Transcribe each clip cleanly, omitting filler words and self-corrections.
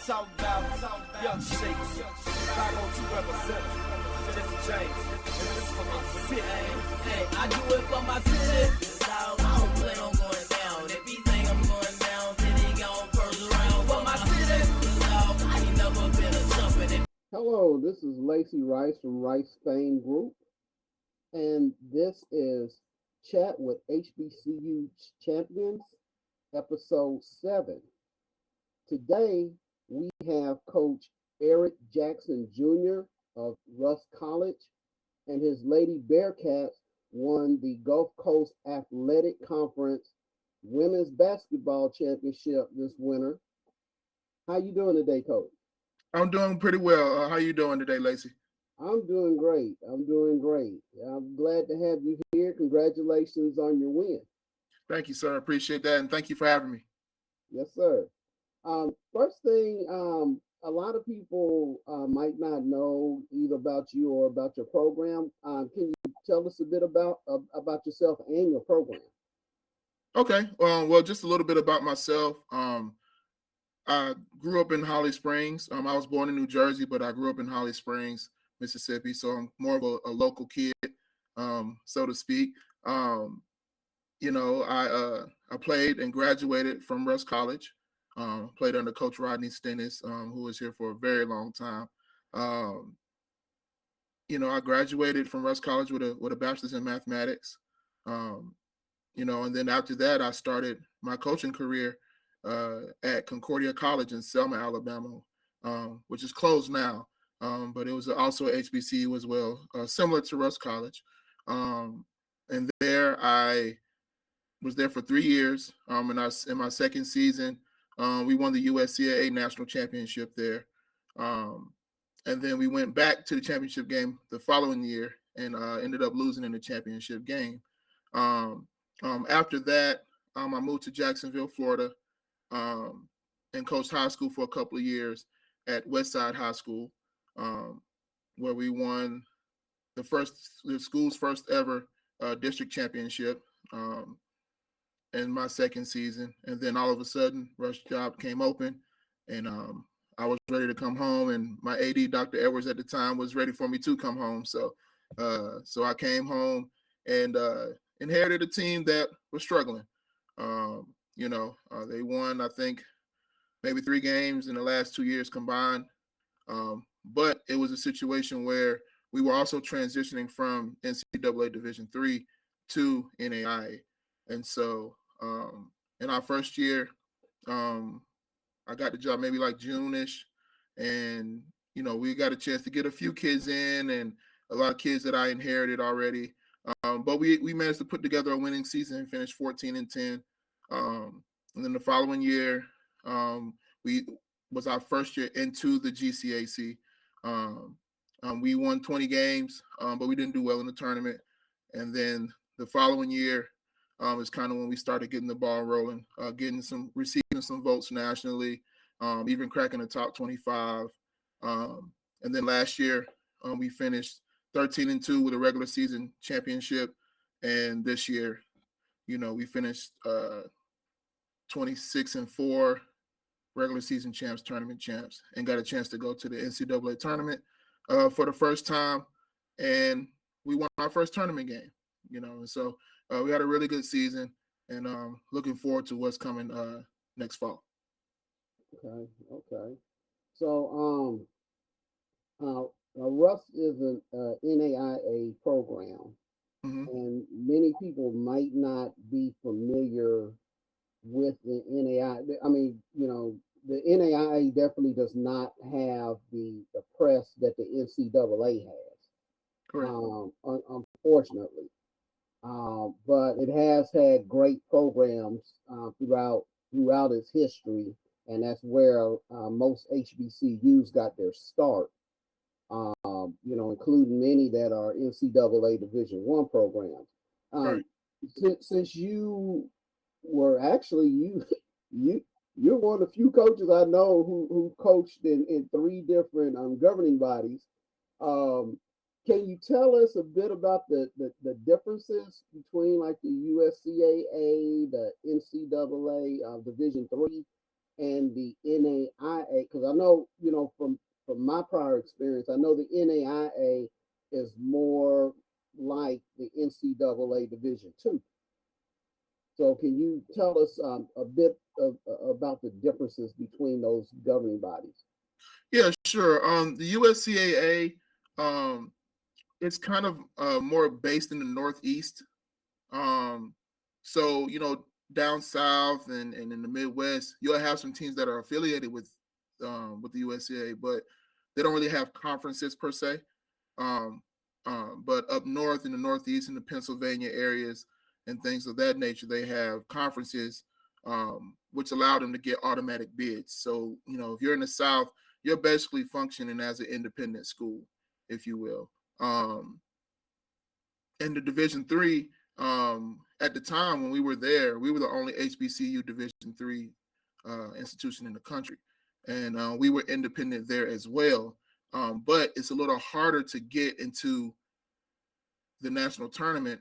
talk about young shakes. Chicago 2 represent. Jesse James. And this is for my city. Hey, I do it for my city. Dog, I don't plan on going down. If he think I'm going down, then he gone first round. For my city. Dog, I ain't never been a jumping. Hello, this is Lacy Rice from Rice Fame Group, and this is Chat with HBCU Champions, episode 7. Today, we have Coach Eric Jackson Jr. of Rusk College, and his Lady Bearcats won the Gulf Coast Athletic Conference Women's Basketball Championship this winter. How you doing today, Coach? I'm doing pretty well. How you doing today, Lacy? I'm doing great. I'm glad to have you here. Congratulations on your win. Thank you, sir. I appreciate that, and thank you for having me. Yes, sir. First thing, a lot of people might not know either about you or about your program. Can you tell us a bit about yourself and your program? Okay. Well, just a little bit about myself. I grew up in Holly Springs. I was born in New Jersey, but I grew up in Holly Springs, Mississippi. So I'm more of a local kid, so to speak. I played and graduated from Rusk College. Played under Coach Rodney Stennis, who was here for a very long time. I graduated from Rusk College with a bachelor's in mathematics. And then after that, I started my coaching career at Concordia College in Selma, Alabama, which is closed now, but it was also a HBCU as well, similar to Rusk College. And there I was there for 3 years. In my second season, we won the USCAA national championship there. And then we went back to the championship game the following year and ended up losing in the championship game. After that, I moved to Jacksonville, Florida, and coached high school for a couple of years at Westside High School, where we won the school's first ever district championship in my second season. And then all of a sudden, Rush job came open, and I was ready to come home. And my AD, Dr. Edwards, at the time was ready for me to come home. So I came home and inherited a team that was struggling. They won, I think, maybe 3 games in the last 2 years combined. But it was a situation where we were also transitioning from NCAA Division III to NAIA. And so in our first year, I got the job maybe like June-ish. And, we got a chance to get a few kids in and a lot of kids that I inherited already. But we managed to put together a winning season and finish 14-10. And then the following year, we was our first year into the GCAC. We won 20 games, but we didn't do well in the tournament. And then the following year is kind of when we started getting the ball rolling, receiving some votes nationally, even cracking the top 25. And then last year, we finished 13-2 with a regular season championship. And this year, we finished 26-4 regular season champs, tournament champs, and got a chance to go to the NCAA tournament for the first time. And we won our first tournament game, and so we had a really good season, and looking forward to what's coming next fall. Okay. So Rusk is an NAIA program, Mm-hmm. and many people might not be familiar with the NAIA. I mean, the NAIA definitely does not have the press that the NCAA has. Correct. Unfortunately. But it has had great programs throughout its history, and that's where most HBCUs got their start. Including many that are NCAA Division I programs. Right. Since you were actually you're one of the few coaches I know who coached in 3 different governing bodies. Can you tell us a bit about the differences between like the USCAA, the NCAA Division III, and the NAIA? Because I know, from my prior experience, I know the NAIA is more like the NCAA Division II. So can you tell us a bit about the differences between those governing bodies? Yeah, sure. The USCAA, it's kind of more based in the Northeast. Um, so down south and in the Midwest, you'll have some teams that are affiliated with the USCAA, but they don't really have conferences per se. Um, but up north in the Northeast, in the Pennsylvania areas and things of that nature, they have conferences, which allow them to get automatic bids. So, if you're in the South, you're basically functioning as an independent school, if you will. In the Division III, at the time when we were there, we were the only HBCU Division III institution in the country. And we were independent there as well. But it's a little harder to get into the national tournament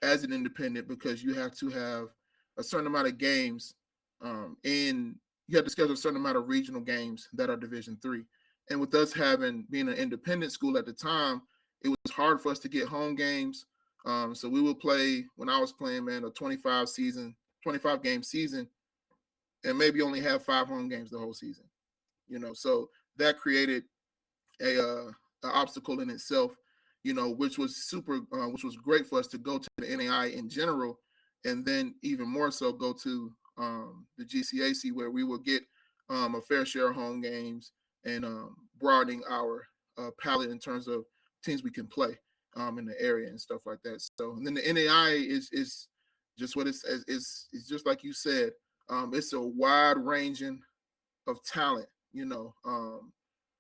as an independent because you have to have a certain amount of games and you have to schedule a certain amount of regional games that are Division III. And with us being an independent school at the time, it was hard for us to get home games. So we would play, when I was playing, man, a 25 game season, and maybe only have 5 home games the whole season. So that created a obstacle in itself, which was which was great for us to go to the NAIA in general, and then even more so go to the GCAC, where we will get a fair share of home games and broadening our palette in terms of teams we can play in the area and stuff like that. So, and then the NAIA is just what it's just like you said. It's a wide ranging of talent,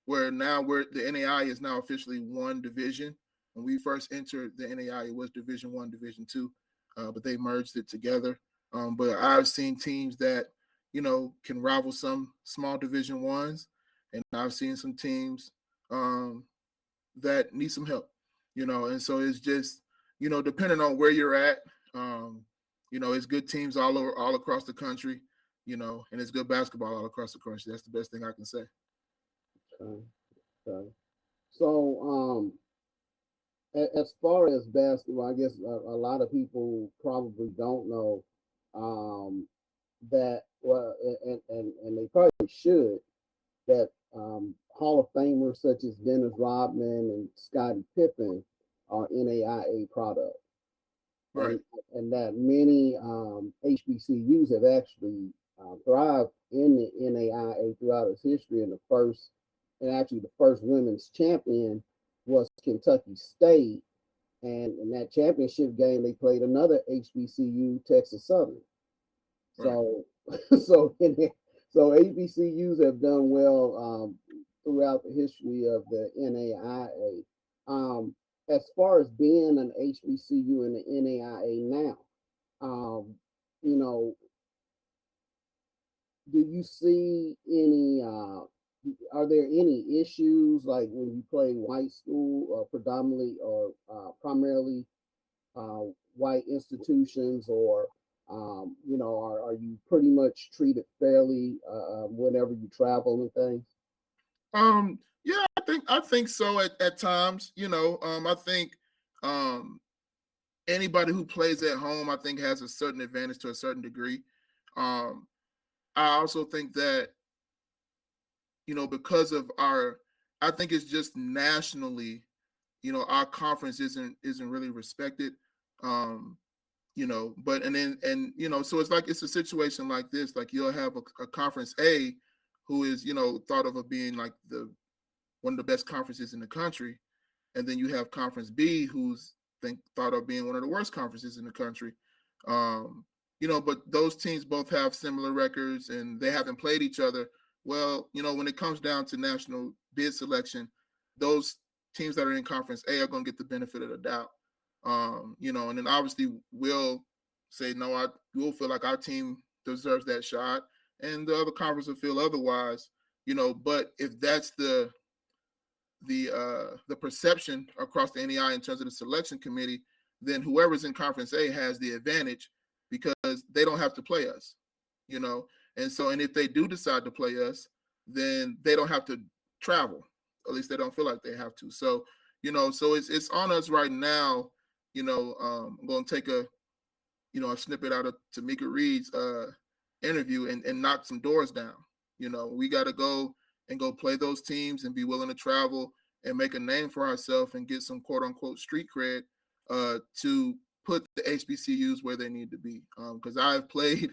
where now the NAIA is now officially one division. When we first entered the NAIA, it was Division I, Division II, but they merged it together. But I've seen teams that, can rival some small Division Is, and I've seen some teams that need some help, and so it's just, depending on where you're at, it's good teams all across the country, and it's good basketball all across the country. That's the best thing I can say. Okay. So, as far as basketball, I guess a lot of people probably don't know that, well, and they probably should, that Hall of Famers such as Dennis Rodman and Scottie Pippen are NAIA products. Right. And that many HBCUs have actually thrived in the NAIA throughout its history. And the first women's champion was Kentucky State. And in that championship game, they played another HBCU, Texas Southern. Right. So HBCUs have done well throughout the history of the NAIA. As far as being an HBCU in the NAIA now, do you see any? Are there any issues like when you play white school, or predominantly or primarily white institutions, or are you pretty much treated fairly whenever you travel and things? Yeah, I think so at times. I think anybody who plays at home, I think, has a certain advantage to a certain degree. I also think that, because of I think it's just nationally, our conference isn't really respected. But so it's a situation like this. Like, you'll have a conference A who is, thought of being like one of the best conferences in the country, and then you have conference B who's thought of being one of the worst conferences in the country. But those teams both have similar records and they haven't played each other. Well, when it comes down to national bid selection, those teams that are in conference A are going to get the benefit of the doubt. And then obviously we'll say, no, we'll feel like our team deserves that shot, and the other conference will feel otherwise, but if that's the perception across the NAIA in terms of the selection committee, then whoever's in conference A has the advantage because they don't have to play us, And if they do decide to play us, then they don't have to travel. At least they don't feel like they have to. So, so it's on us right now. I'm going to take a snippet out of Tamika Reed's interview and knock some doors down. We got to go play those teams and be willing to travel and make a name for ourselves and get some quote unquote street cred to put the HBCUs where they need to be. Because I've played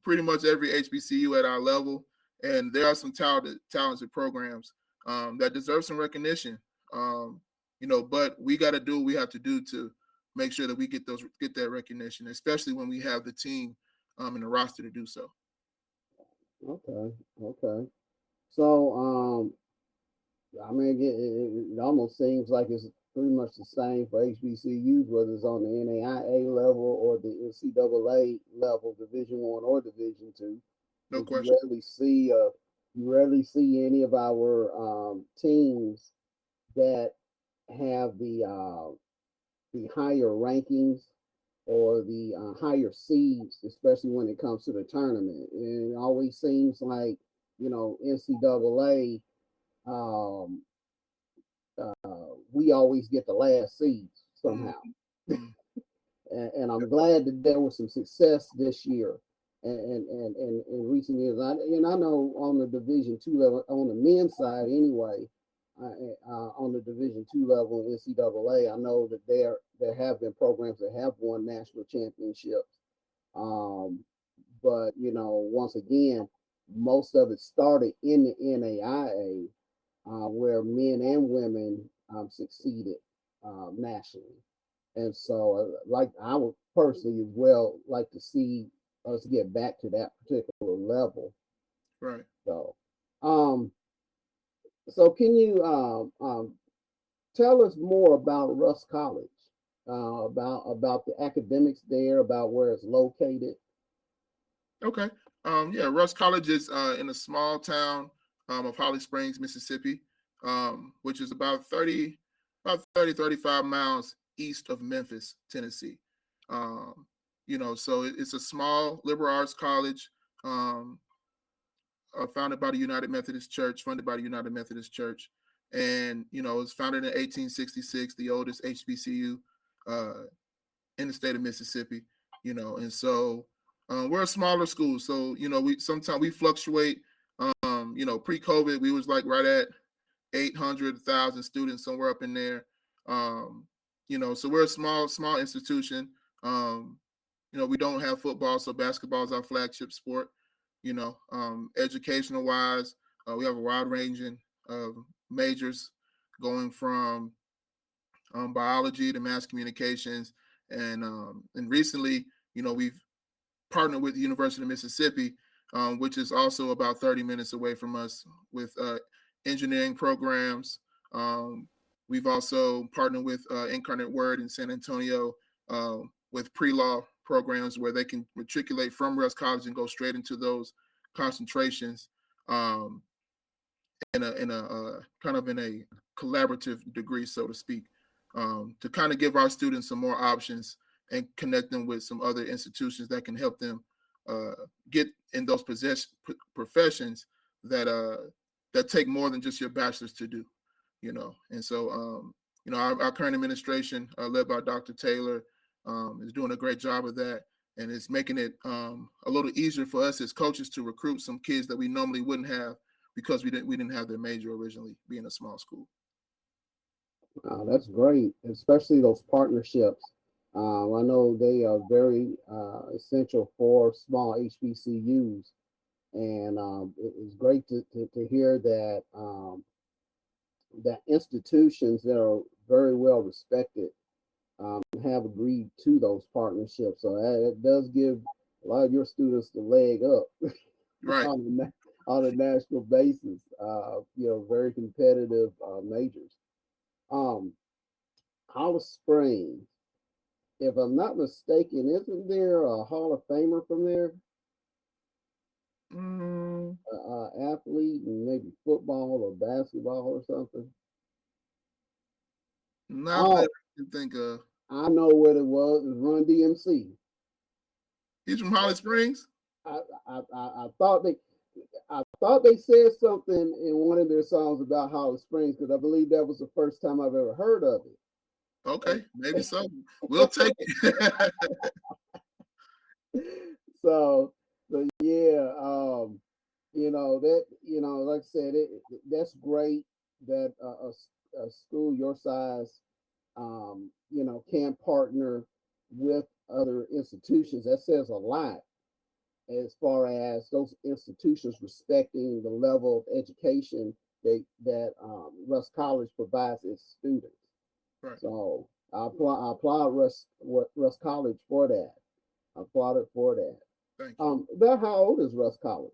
pretty much every HBCU at our level, and there are some talented programs that deserve some recognition. But we got to do what we have to do to make sure that we get that recognition, especially when we have the team and the roster to do so. Okay. So, I mean, it almost seems like it's pretty much the same for HBCUs, whether it's on the NAIA level or the NCAA level, Division I or Division II. No You question. rarely see any of our teams that have the higher rankings or the higher seeds, especially when it comes to the tournament. And it always seems like, NCAA, we always get the last seeds somehow. Mm-hmm. And I'm glad that there was some success this year and in recent years. I know on the Division II level, on the men's side anyway, on the Division II level in NCAA, I know that there have been programs that have won national championships. But once again, most of it started in the NAIA, where men and women succeeded nationally. And so, I would personally as well like to see us get back to that particular level. Right. So, can you tell us more about Russ College, about the academics there, about where it's located? Okay. Russ College is in a small town of Holly Springs, Mississippi, which is about 35 miles east of Memphis, Tennessee. So it's a small liberal arts college founded by the United Methodist Church, funded by the United Methodist Church. And, it was founded in 1866, the oldest HBCU in the state of Mississippi, and so we're a smaller school. So, sometimes we fluctuate. Pre-COVID, we was like right at 800,000 students, somewhere up in there. So we're a small institution. We don't have football, so basketball is our flagship sport. Educational wise, we have a wide ranging of majors going from biology to mass communications. And recently, we've partnered with the University of Mississippi, which is also about 30 minutes away from us, with engineering programs. We've also partnered with Incarnate Word in San Antonio with pre-law programs where they can matriculate from Russ College and go straight into those concentrations in a collaborative degree, so to speak, to kind of give our students some more options and connect them with some other institutions that can help them get in those professions that take more than just your bachelor's to do, And so, our current administration, led by Dr. Taylor, is doing a great job of that, and it's making it a little easier for us as coaches to recruit some kids that we normally wouldn't have because we didn't have their major originally, being a small school. Wow, that's great, especially those partnerships. I know they are very essential for small HBCUs, and it's great to hear that that institutions that are very well respected have agreed to those partnerships. So it does give a lot of your students the leg up, right, on a national basis. Very competitive majors. Holly Springs, if I'm not mistaken, isn't there a Hall of Famer from there? Athlete, maybe football or basketball or something. Not that I can think of. I know what it was. It was Run DMC. He's from Holly Springs? I I thought they said something in one of their songs about Holly Springs because I believe that was the first time I've ever heard of it. Okay, maybe so. We'll take it. So, but yeah, like I said, that's great that a school your size, can partner with other institutions. That says a lot as far as those institutions respecting the level of education that Russ College provides its students. Right. So I applaud Russ College for that. I applaud it for that. Thank you. About how old is Russ College?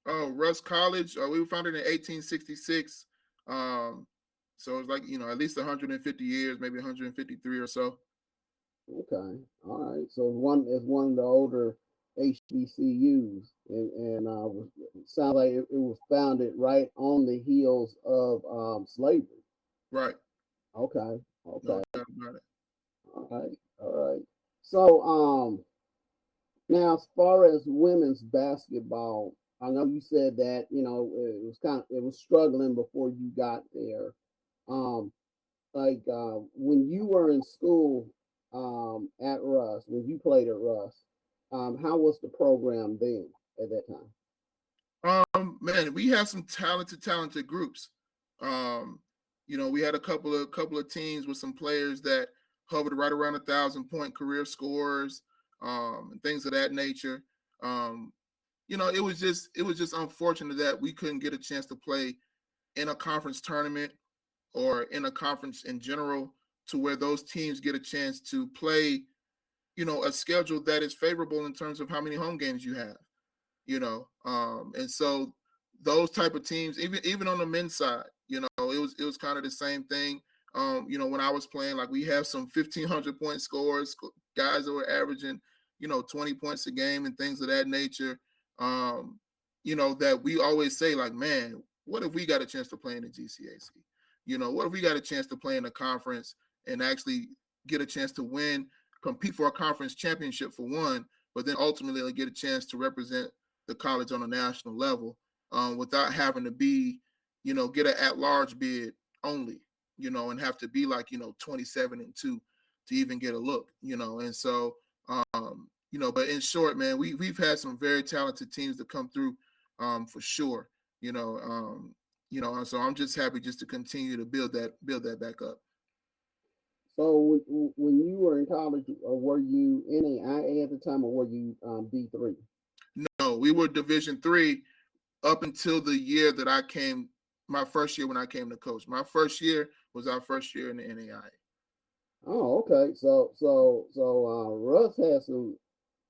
Oh, Russ College. We were founded in 1866. So it's like, at least 150 years, maybe 153 or so. Okay, all right. So it's one of the older HBCUs, and it sounds like it was founded right on the heels of slavery. Right. Okay. No Okay. doubt about it. All right. All right. So now as far as women's basketball, I know you said that it was struggling before you got there. Um, when you were in school at Russ, when you played at Russ, how was the program then at that time? Man, we had some talented groups. We had a couple of teams with some players that hovered right around 1,000-point career scores, and things of that nature. It was just unfortunate that we couldn't get a chance to play in a conference tournament or in a conference in general, to where those teams get a chance to play, a schedule that is favorable in terms of how many home games you have, and so those type of teams, even on the men's side, it was kind of the same thing. When I was playing, like, we have some 1,500-point scores, guys that were averaging, 20 points a game and things of that nature. That we always say, like, man, what if we got a chance to play in the GCAC? What if we got a chance to play in a conference and actually get a chance to compete for a conference championship for one, but then ultimately get a chance to represent the college on a national level, without having to be, get an at-large bid only, and have to be like, 27-2 to even get a look, and so, but in short, man, we've had some very talented teams that come through, for sure, so I'm just happy just to continue to build that back up. So when you were in college, were you NAIA at the time, or were you D3? No, we were Division III up until the year that I came. My first year when I came to coach. My first year was our first year in the NAIA. Oh, okay. So Russ has some.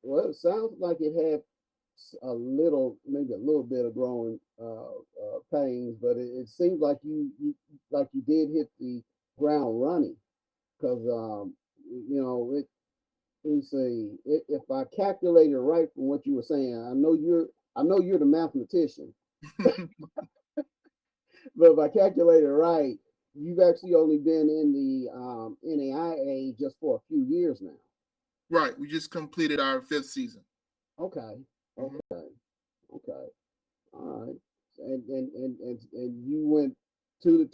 Well, it sounds like it had maybe a little bit of growing pains, but it seems like you did hit the ground running, because let me see, if I calculated right from what you were saying, I know you're the mathematician, but if I calculated right, you've actually only been in the NAIA just for a few years now. Right. We just completed our 5th season. Okay. Okay. Okay. All right. And you went to the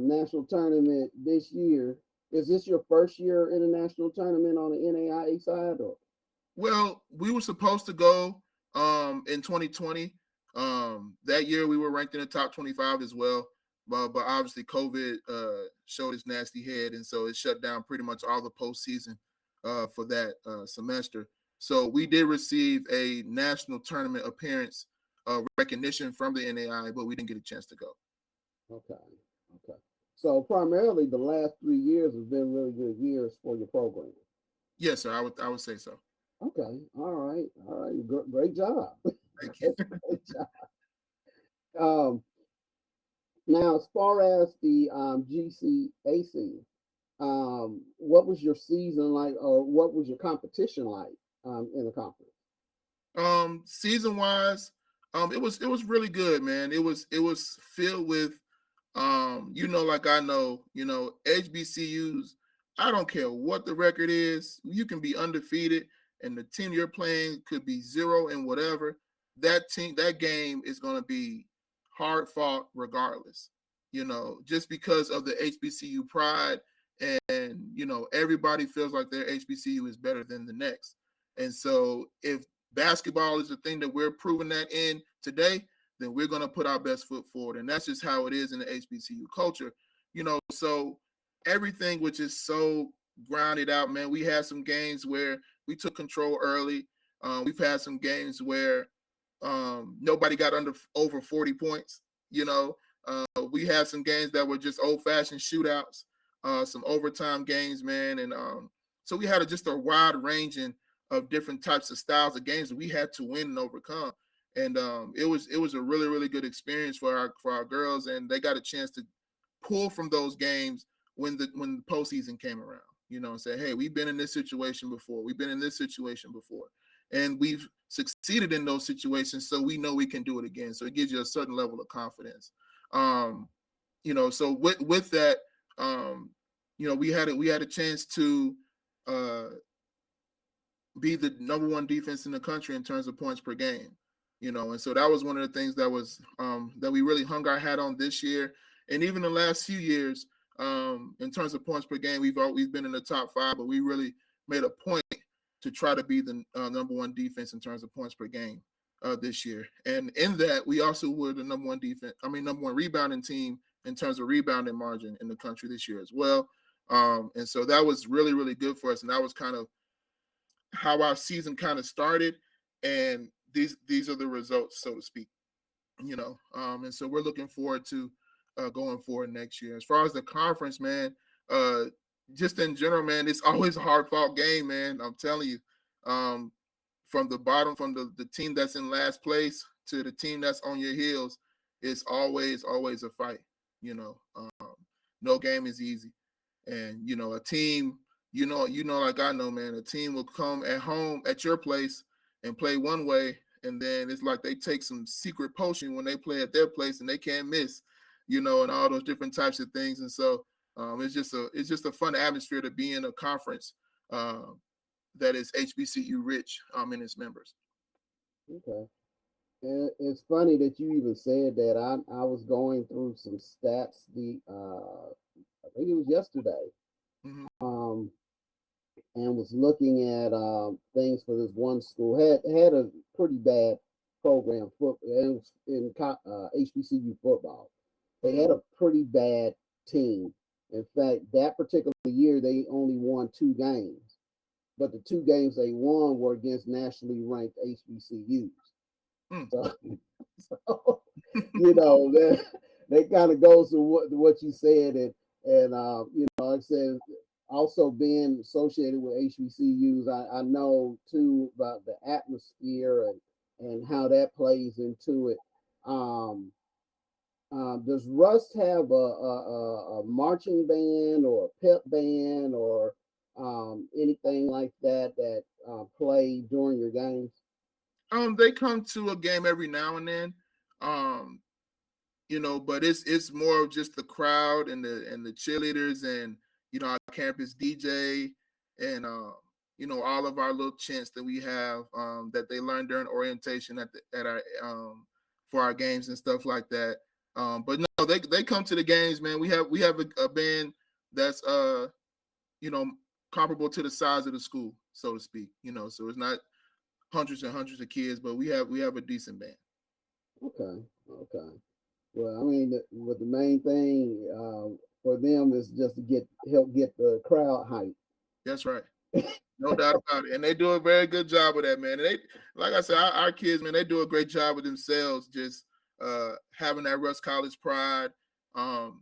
national tournament this year. Is this your first year in a national tournament on the NAIA side, or? Well, we were supposed to go in 2020. That year we were ranked in the top 25 as well, but obviously COVID showed its nasty head, and so it shut down pretty much all the postseason for that semester. So we did receive a national tournament appearance recognition from the NAIA, but we didn't get a chance to go. Okay. Okay. So primarily the last 3 years have been really good years for your program. Yes, sir. I would say so. Okay. All right. All right. Great job. Thank you. Great job. Now, as far as the GCAC, what was your season like, or what was your competition like in the conference? Season wise, it was really good, man. It was filled with like I know, HBCUs, I don't care what the record is, you can be undefeated and the team you're playing could be 0 and whatever, that game is going to be hard fought regardless, just because of the HBCU pride, and everybody feels like their HBCU is better than the next. And so if basketball is the thing that we're proving that in today, then we're going to put our best foot forward. And that's just how it is in the HBCU culture, so everything which is so grounded out, man. We had some games where we took control early. We've had some games where nobody got over 40 points. We had some games that were just old-fashioned shootouts, some overtime games, man. And so we had just a wide ranging of different types of styles of games that we had to win and overcome. And it was a really, really good experience for our girls, and they got a chance to pull from those games when the postseason came around, and say, hey, we've been in this situation before. We've been in this situation before. And we've succeeded in those situations, so we know we can do it again. So it gives you a certain level of confidence. So with that, we had a chance to be the number 1 defense in the country in terms of points per game. And so that was one of the things that was that we really hung our hat on this year. And even the last few years, in terms of points per game, we've always been in the top 5, but we really made a point to try to be the number 1 defense in terms of points per game this year. And in that, we also were the number 1 rebounding team in terms of rebounding margin in the country this year as well. And so that was really, really good for us. And that was kind of how our season kind of started. And these are the results, so to speak, and so we're looking forward to going forward next year. As far as the conference, man, just in general, man, it's always a hard-fought game, man. I'm telling you, from the bottom, from the team that's in last place to the team that's on your heels, it's always a fight. No game is easy, and a team, like I know, man, a team will come at home at your place and play one way, and then it's like they take some secret potion when they play at their place and they can't miss, and all those different types of things. And so it's just a fun atmosphere to be in a conference that is HBCU rich in its members. Okay. And it's funny that you even said that. I was going through some stats I think it was yesterday. Mm-hmm. And was looking at things for this one school. Had a pretty bad program. It was in HBCU football. They had a pretty bad team. In fact, that particular year, they only won 2 games. But the 2 games they won were against nationally ranked HBCUs. So that kind of goes to what you said. And like I said, also being associated with HBCUs, I know too about the atmosphere and how that plays into it. Does Rust have a marching band or a pep band or anything like that play during your games? They come to a game every now and then, but it's more of just the crowd and the cheerleaders and our campus DJ and all of our little chants that we have that they learn during orientation at our for our games and stuff like that. But no, they come to the games, man. We have a band that's comparable to the size of the school, so to speak. So it's not hundreds and hundreds of kids, but we have a decent band. Okay. Well, I mean, the main thing for them is just to help get the crowd hype. That's right. No doubt about it. And they do a very good job with that, man. And they, like I said, our kids, man, they do a great job with themselves, just having that Rust College pride. Our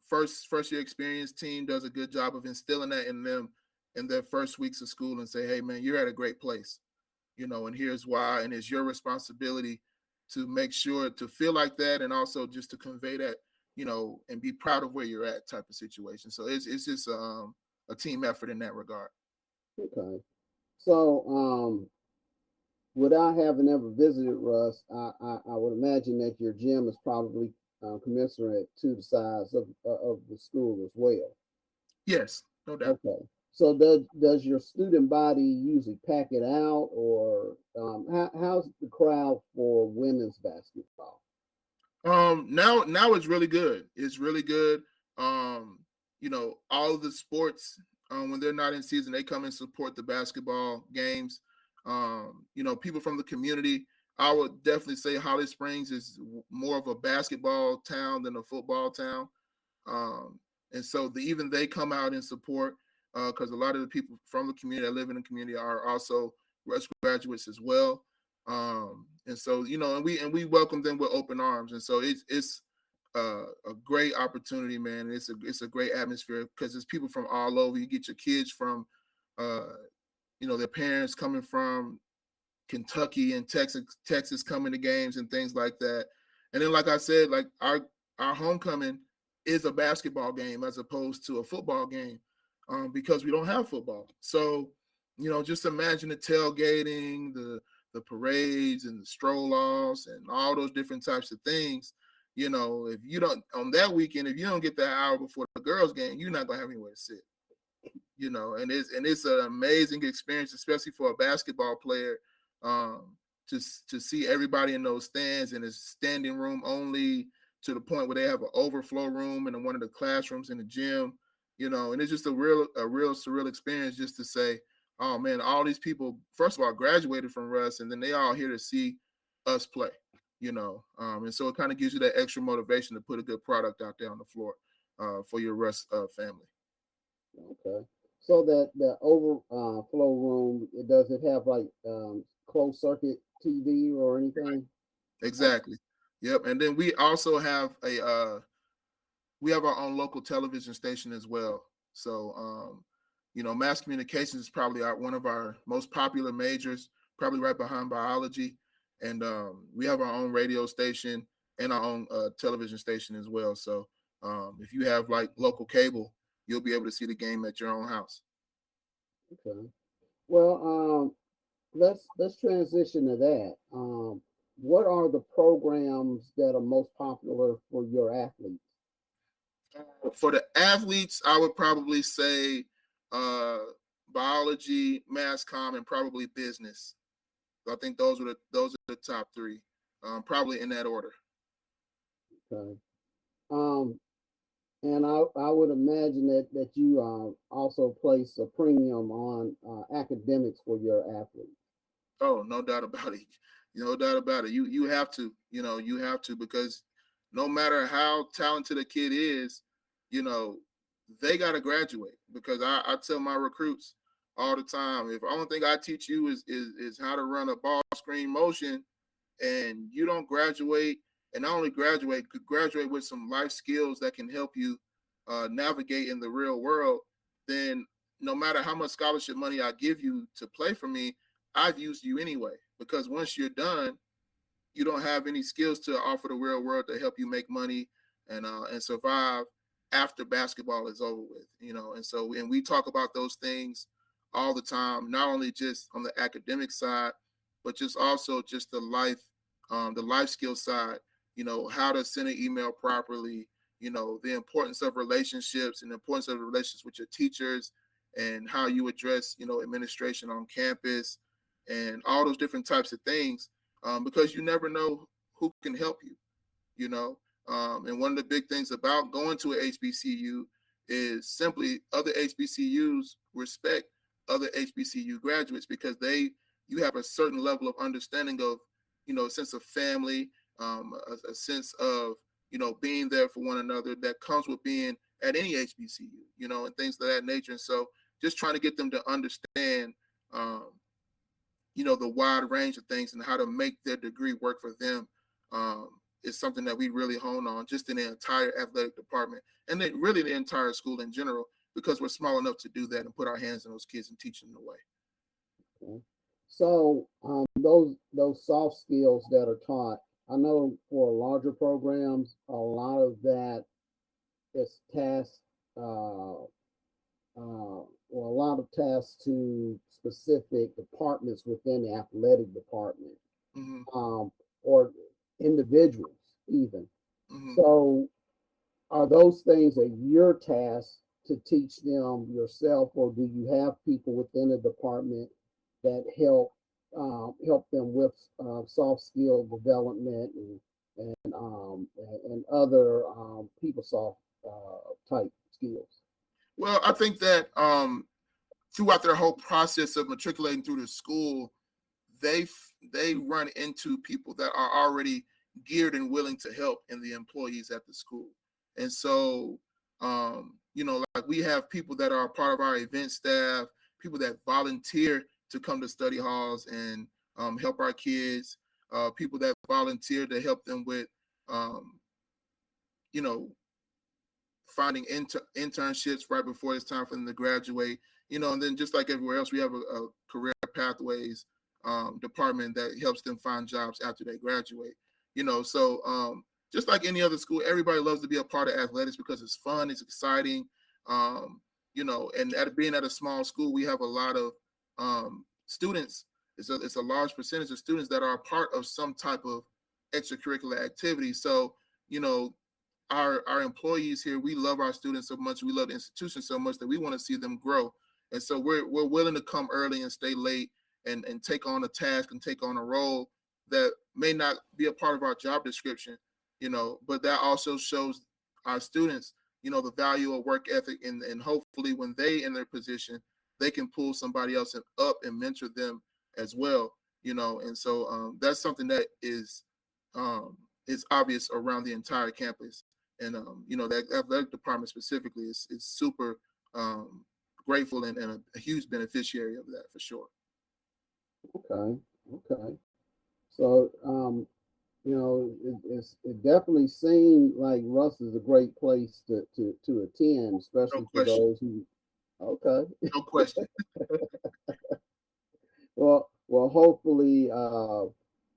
first year experience team does a good job of instilling that in them in their first weeks of school and say, hey, man, you're at a great place, and here's why. And it's your responsibility to make sure to feel like that, and also just to convey that, and be proud of where you're at type of situation. So it's just a team effort in that regard. Okay. So without having ever visited Russ, I would imagine that your gym is probably commensurate to the size of the school as well. Yes, no doubt. Okay. So does your student body usually pack it out, or how's the crowd for women's basketball? Now it's really good. It's really good. All of the sports, when they're not in season, they come and support the basketball games. People from the community. I would definitely say Holly Springs is more of a basketball town than a football town. Um, and so even they come out and support, because a lot of the people from the community that live in the community are also Rush graduates as well. And so and we welcome them with open arms. And so it's a great opportunity, man. It's a great atmosphere because it's people from all over. You get your kids from uh, their parents coming from Kentucky and Texas coming to games and things like that. And then, like I said, like our homecoming is a basketball game as opposed to a football game, because we don't have football. So, just imagine the tailgating, the parades and the stroll offs and all those different types of things. If you don't on that weekend, if you don't get that hour before the girls' game, you're not gonna have anywhere to sit. And it's an amazing experience, especially for a basketball player, to see everybody in those stands, and it's standing room only, to the point where they have an overflow room in one of the classrooms in the gym. And it's just a real surreal experience, just to say, oh man, all these people first of all graduated from Russ, and then they all here to see us play. And so it kind of gives you that extra motivation to put a good product out there on the floor, for your Russ family. Okay. So that overflow room, does it have like closed circuit TV or anything? Exactly. Yep. And then we also have we have our own local television station as well. So mass communications is probably one of our most popular majors, probably right behind biology. And we have our own radio station and our own television station as well. So if you have like local cable, you'll be able to see the game at your own house. Okay. Well, let's transition to that. What are the programs that are most popular for your athletes? For the athletes, I would probably say uh, biology, mass comm, and probably business. I think those are the top three, probably in that order. Okay. Um, and I would imagine that you also place a premium on academics for your athletes. Oh, no doubt about it. No doubt about it. You have to, you have to, because no matter how talented a kid is, you know, they got to graduate. Because I tell my recruits all the time, if the only thing I teach you is how to run a ball screen motion, and you don't graduate, and not only graduate, could graduate with some life skills that can help you navigate in the real world, then no matter how much scholarship money I give you to play for me, I've used you anyway. Because once you're done, you don't have any skills to offer the real world to help you make money and survive after basketball is over with. And we talk about those things all the time, not only just on the academic side, but just also just the life skill side. How to send an email properly. The importance of relationships and the importance of the relationships with your teachers, and how you address administration on campus, and all those different types of things, because you never know who can help you. you know. And one of the big things about going to a HBCU is simply other HBCUs respect other HBCU graduates, because you have a certain level of understanding of, a sense of family, a sense of, being there for one another that comes with being at any HBCU, and things of that nature. And so just trying to get them to understand, the wide range of things and how to make their degree work for them, is something that we really hone on just in the entire athletic department, and then really the entire school in general, because we're small enough to do that and put our hands on those kids and teach them the way. Okay. So those soft skills that are taught, I know for larger programs, a lot of that is tasked, or a lot of tasks to specific departments within the athletic department, Mm-hmm. or individuals even. Mm-hmm. So are those things that you're tasked to teach them yourself, or do you have people within the department that help them with soft skill development and other PeopleSoft type skills? Well, I think that throughout their whole process of matriculating through the school, they run into people that are already geared and willing to help in the employees at the school. And so, like we have people that are part of our event staff, people that volunteer to come to study halls and help our kids, people that volunteer to help them with, finding internships right before it's time for them to graduate, and then just like everywhere else, we have a career pathways department that helps them find jobs after they graduate. So just like any other school, everybody loves to be a part of athletics because it's fun, it's exciting, and being at a small school, we have a lot of students. It's a large percentage of students that are a part of some type of extracurricular activity. So, our employees here, we love our students so much, we love the institution so much that we want to see them grow. And so we're willing to come early and stay late and take on a task and take on a role that may not be a part of our job description, but that also shows our students, the value of work ethic, and hopefully when they in their position, they can pull somebody else up and mentor them as well, and so that's something that is obvious around the entire campus. And that athletic department specifically is super grateful and a huge beneficiary of that for sure. Okay. So it definitely seemed like Russ is a great place to attend, especially for those who. Okay. No question. Well, hopefully,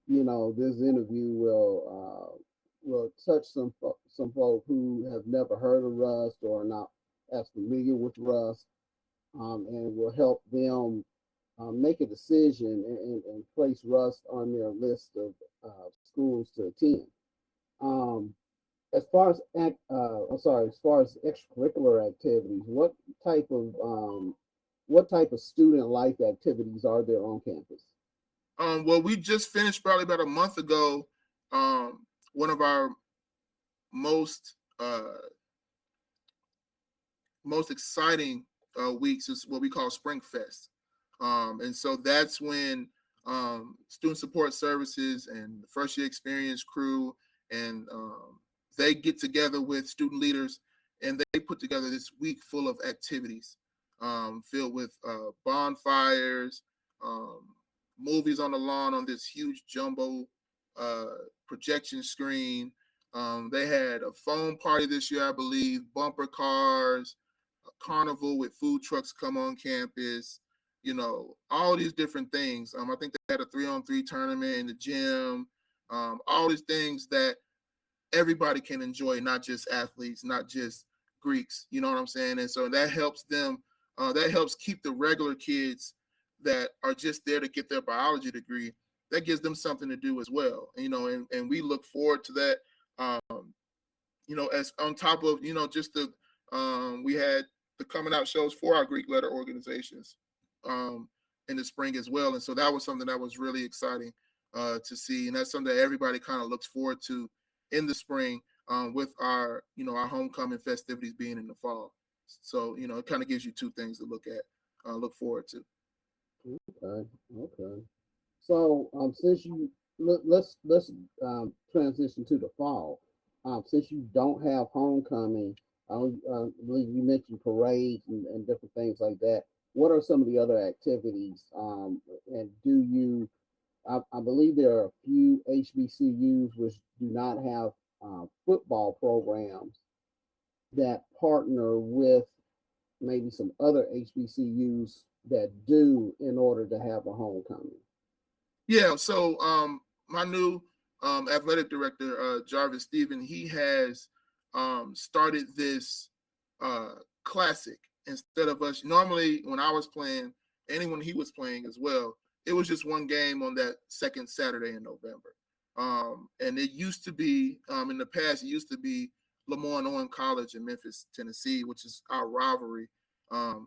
this interview will touch some folk who have never heard of Rust or are not as familiar with Rust, and will help them make a decision and place Rust on their list of schools to attend. As far as extracurricular activities, what type of student life activities are there on campus? Well, we just finished probably about a month ago. One of our most exciting weeks is what we call Spring Fest. And so that's when student support services and the first year experience crew and they get together with student leaders and they put together this week full of activities filled with bonfires, movies on the lawn on this huge jumbo projection screen. They had a foam party this year, I believe, bumper cars, a carnival with food trucks come on campus, all these different things. I think they had a 3-on-3 tournament in the gym, all these things that everybody can enjoy, not just athletes, not just Greeks, you know what I'm saying? And so that helps them, that helps keep the regular kids that are just there to get their biology degree, that gives them something to do as well. And we look forward to that, as on top of, just we had the coming out shows for our Greek letter organizations in the spring as well. And so that was something that was really exciting to see. And that's something that everybody kind of looks forward to in the spring with our, our homecoming festivities being in the fall. So, it kind of gives you two things to look forward to. Okay. So since let's transition to the fall. Since you don't have homecoming, I believe you mentioned parades and different things like that. What are some of the other activities? And do you? I believe there are a few HBCUs which do not have football programs that partner with maybe some other HBCUs that do in order to have a homecoming. Yeah, so my new athletic director, Jarvis Stephen, he has started this classic. Instead of us, normally when I was playing, and when he was playing as well, it was just one game on that second Saturday in November. And it used to be, in the past, it used to be Lemoyne-Owen College in Memphis, Tennessee, which is our rivalry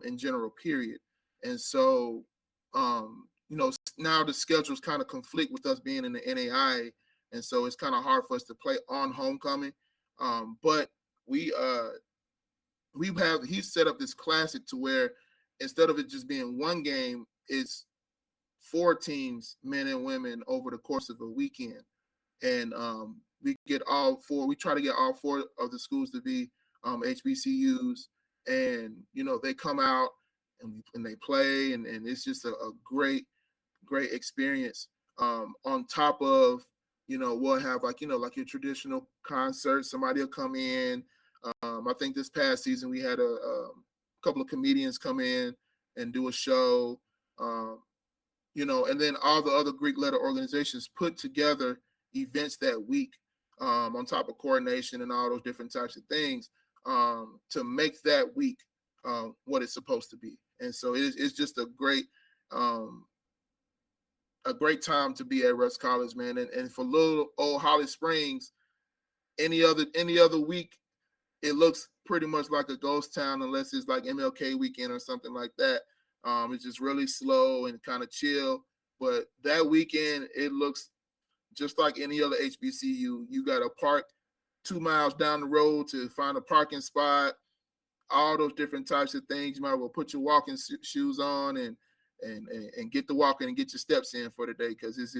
in general, period. And so, now the schedules kind of conflict with us being in the NAIA, and so it's kind of hard for us to play on homecoming. But he set up this classic to where instead of it just being one game, it's 4 teams, men and women, over the course of a weekend. And we try to get all 4 of the schools to be HBCUs, and they come out and they play, and it's just a great experience. On top of we'll have like your traditional concert. Somebody will come in. I think this past season we had a couple of comedians come in and do a show. And then all the other Greek letter organizations put together events that week, on top of coordination and all those different types of things, to make that week what it's supposed to be. And so it's just a great time to be at Russ College, man. And for little old Holly Springs, any other week, it looks pretty much like a ghost town unless it's like MLK weekend or something like that. It's just really slow and kind of chill. But that weekend, it looks just like any other HBCU. You got to park 2 miles down the road to find a parking spot, all those different types of things. You might well put your walking shoes on and get to walking and get your steps in for the day, because it's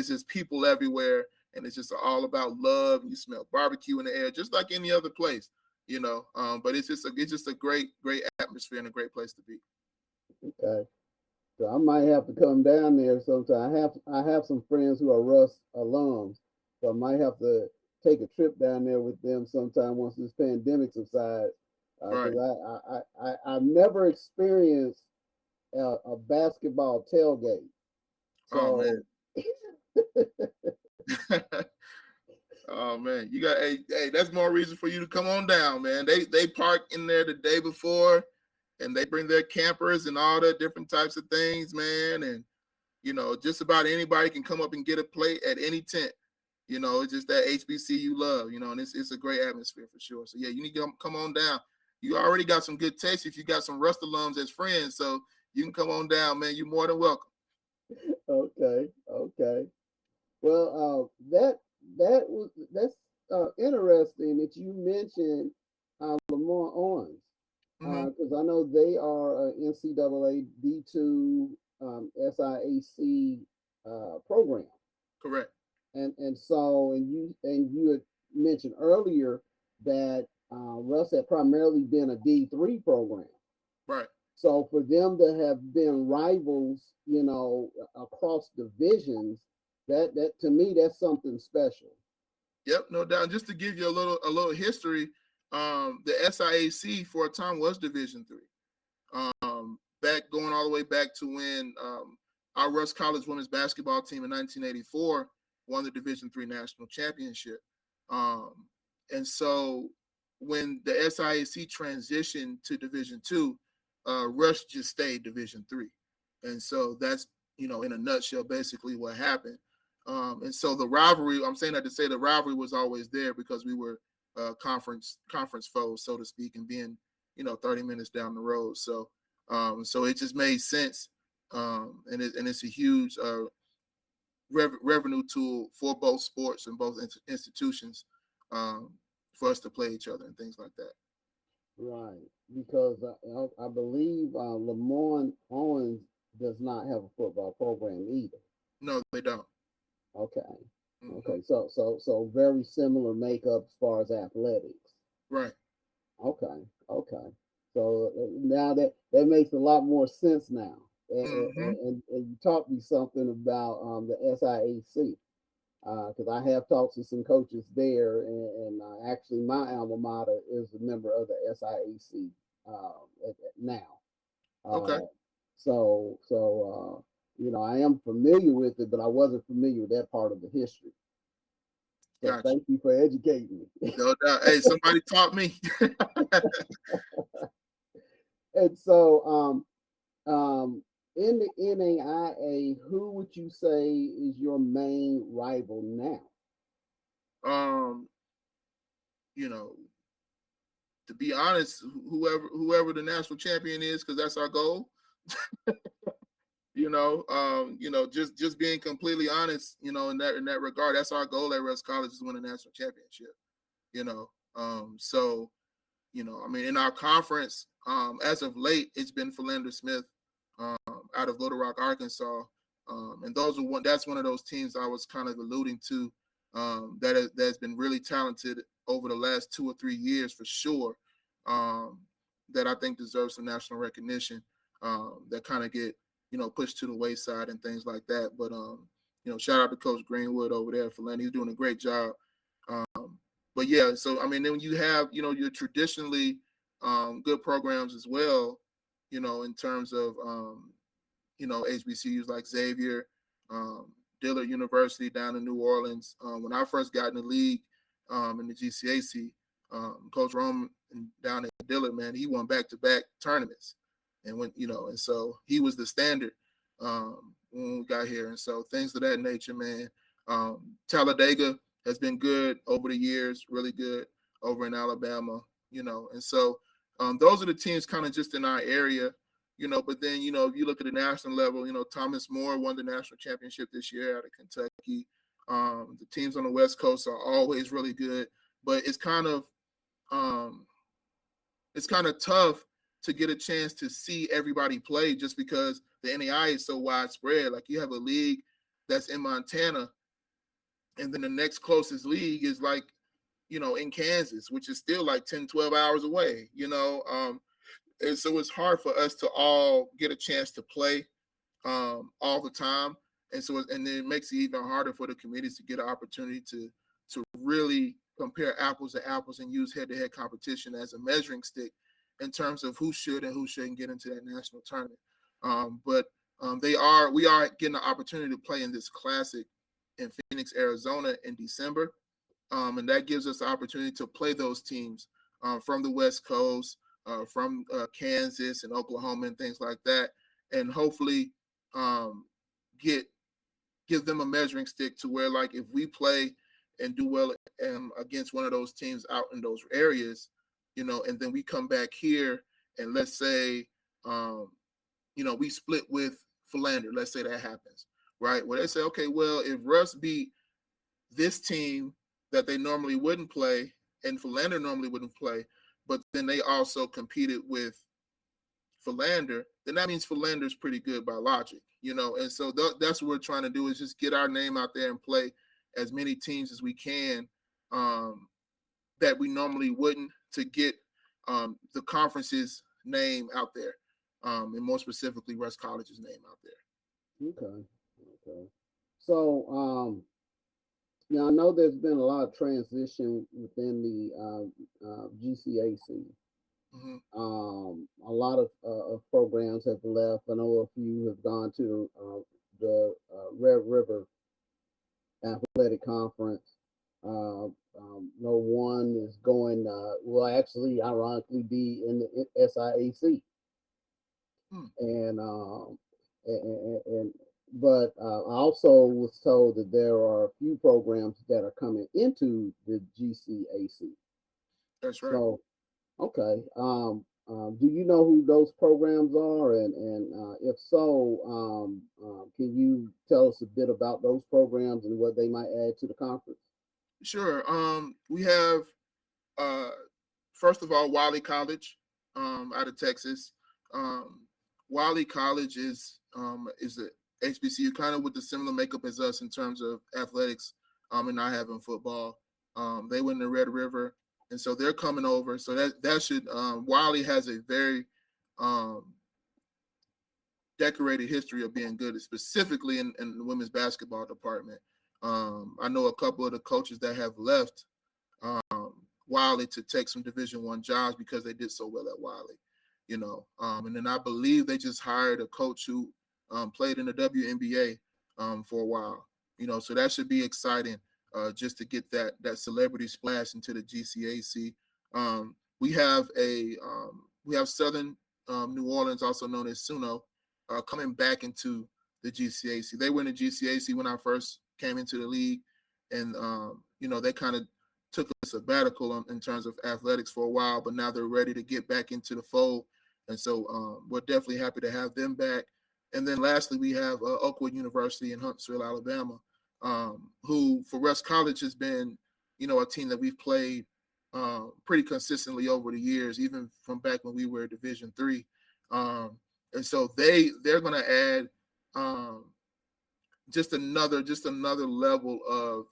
just people everywhere, and it's just all about love. You smell barbecue in the air, just like any other place, But it's just a great atmosphere and a great place to be. Okay. So I might have to come down there sometime. I have some friends who are Russ alums, so I might have to take a trip down there with them sometime once this pandemic subsides. Right. I've never experienced a basketball tailgate. So, oh man. Oh man, you got hey, that's more reason for you to come on down, man. They park in there the day before, and they bring their campers and all the different types of things, man. And just about anybody can come up and get a plate at any tent. It's just that HBCU love, and it's a great atmosphere for sure. So yeah, you need to come on down. You already got some good taste if you got some Rust alums as friends, so you can come on down, man. You're more than welcome. Okay. Well, that's interesting that you mentioned Lemoyne-Owens, because I know they are an NCAA D2 SIAC program. Correct. And you had mentioned earlier that Russ had primarily been a D3 program. Right. So for them to have been rivals, across divisions, that to me, that's something special. Yep, no doubt. Just to give you a little history, the SIAC for a time was Division III. Going all the way back to when our Russ College women's basketball team in 1984 won the Division III national championship. And so when the SIAC transitioned to Division II, Russ just stayed Division III. And so that's, in a nutshell, basically what happened. And so the rivalry, I'm saying that to say the rivalry was always there because we were conference foes, so to speak, and being, 30 minutes down the road. So it just made sense. And it's a huge revenue tool for both sports and both institutions, for us to play each other and things like that. Right, because I believe Lemoyne-Owens does not have a football program either. No, they don't. Okay. Mm-hmm. Okay. So very similar makeup as far as athletics. Right. Okay. So now that makes a lot more sense now. And you taught me something about the SIAC, because I have talked to some coaches there, and actually my alma mater is a member of the SIAC now. Okay. So I am familiar with it, but I wasn't familiar with that part of the history. So gotcha. Thank you for educating me. No doubt. Hey, somebody taught me. And so, in the NAIA, who would you say is your main rival now? to be honest, whoever the national champion is, because that's our goal. Just being completely honest, in that regard, that's our goal at Rust College, is win a national championship. So in our conference, as of late, it's been Philander Smith out of Little Rock, Arkansas, and that's one of those teams I was kind of alluding to, that's been really talented over the last 2 or 3 years for sure, that I think deserves some national recognition, that kind of get pushed to the wayside and things like that. But shout out to Coach Greenwood over there for Philander. He's doing a great job. But yeah, so then when you have your traditionally good programs as well, in terms of HBCUs like Xavier, Dillard University down in New Orleans. When I first got in the league, in the GCAC, Coach Rome down at Dillard, man, he won back-to-back tournaments, and so he was the standard when we got here, and so things of that nature, man. Talladega has been good over the years, really good over in Alabama, and so those are the teams kind of just in our area. But then, if you look at the national level, Thomas More won the national championship this year out of Kentucky. The teams on the West Coast are always really good, but it's kind of tough to get a chance to see everybody play just because the NAIA is so widespread. Like, you have a league that's in Montana, and then the next closest league is like, in Kansas, which is still like 10, 12 hours away, and so it's hard for us to all get a chance to play all the time. And then it makes it even harder for the committees to get an opportunity to really compare apples to apples and use head-to-head competition as a measuring stick in terms of who should and who shouldn't get into that national tournament. But we are getting the opportunity to play in this classic in Phoenix, Arizona in December. And that gives us the opportunity to play those teams from the West Coast, from Kansas and Oklahoma and things like that, and hopefully give them a measuring stick to where, like, if we play and do well against one of those teams out in those areas, and then we come back here and let's say, we split with Philander. Let's say that happens, right? Where they say, okay, well, if Russ beat this team that they normally wouldn't play and Philander normally wouldn't play, but then they also competed with Philander, then that means Philander's pretty good by logic, and so that's what we're trying to do, is just get our name out there and play as many teams as we can that we normally wouldn't, to get the conference's name out there, and more specifically Rust College's name out there. Okay. So, now I know there's been a lot of transition within the GCAC. Mm-hmm. A lot of programs have left. I know a few have gone to the Red River Athletic Conference. No one is going. Will actually, ironically, be in the SIAC. But I also was told that there are a few programs that are coming into the GCAC. That's right. So, okay. Do you know who those programs are? And if so, can you tell us a bit about those programs and what they might add to the conference? Sure. We have, first of all, Wiley College out of Texas. Wiley College is a HBCU kind of with the similar makeup as us in terms of athletics, and not having football. They went to Red River, and so they're coming over. So that should Wiley has a very decorated history of being good, specifically in the women's basketball department. I know a couple of the coaches that have left Wiley to take some Division I jobs because they did so well at Wiley, and then I believe they just hired a coach who played in the WNBA for a while, so that should be exciting, just to get that celebrity splash into the GCAC. We have Southern New Orleans, also known as SUNO, coming back into the GCAC. They were in the GCAC when I first came into the league, and they kind of took a sabbatical in terms of athletics for a while, but now they're ready to get back into the fold. And so we're definitely happy to have them back. And then lastly, we have Oakwood University in Huntsville, Alabama, who for Rusk College has been, a team that we've played pretty consistently over the years, even from back when we were Division III. And so they're going to add just another level of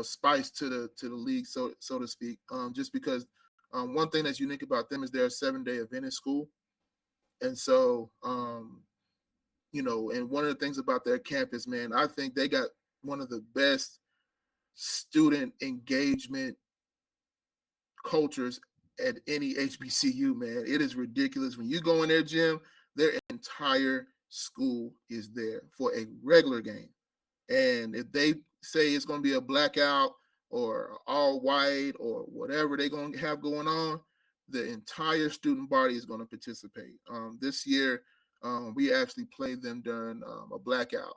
spice to the league, so to speak. Just because one thing that's unique about them is they're a 7-day event in school, and so and one of the things about their campus, man, I think they got one of the best student engagement cultures at any HBCU, man. It is ridiculous. When you go in their gym, their entire school is there for a regular game. And if they say it's going to be a blackout or all white or whatever they're going to have going on, the entire student body is going to participate. This year, we actually played them during a blackout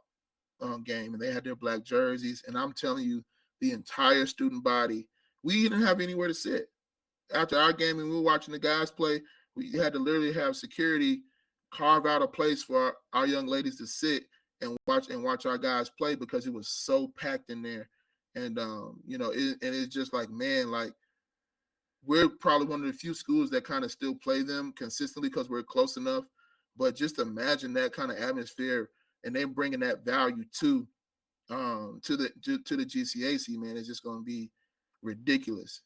game, and they had their black jerseys. And I'm telling you, the entire student body, we didn't have anywhere to sit. After our game and we were watching the guys play, we had to literally have security carve out a place for our young ladies to sit and watch our guys play because it was so packed in there. And it's just like, man, like we're probably one of the few schools that kind of still play them consistently because we're close enough. But just imagine that kind of atmosphere and then bringing that value to the GCAC, man. It's just going to be ridiculous,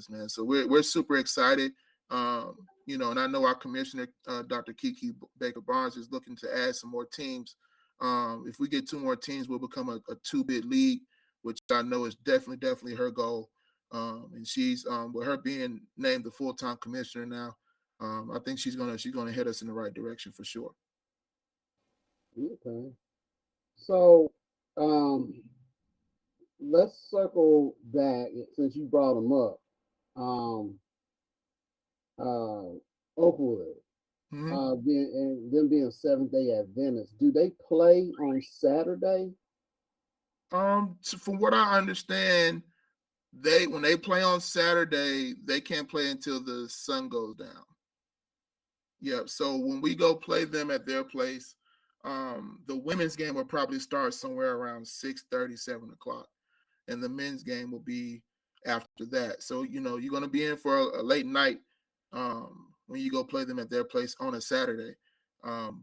man. So we're super excited. And I know our commissioner, Dr. Kiki Baker Barnes, is looking to add some more teams. If we get 2 more teams, we'll become a 2-bid league, which I know is definitely her goal. And she's with her being named the full-time commissioner now, I think she's gonna head us in the right direction for sure. Okay. So let's circle back since you brought them up. Oakwood, them being 7-day Adventists, do they play on Saturday? So from what I understand, when they play on Saturday, they can't play until the sun goes down. Yeah. So when we go play them at their place, the women's game will probably start somewhere around 6:30, 7 o'clock. And the men's game will be after that. So, you're going to be in for a late night when you go play them at their place on a Saturday. But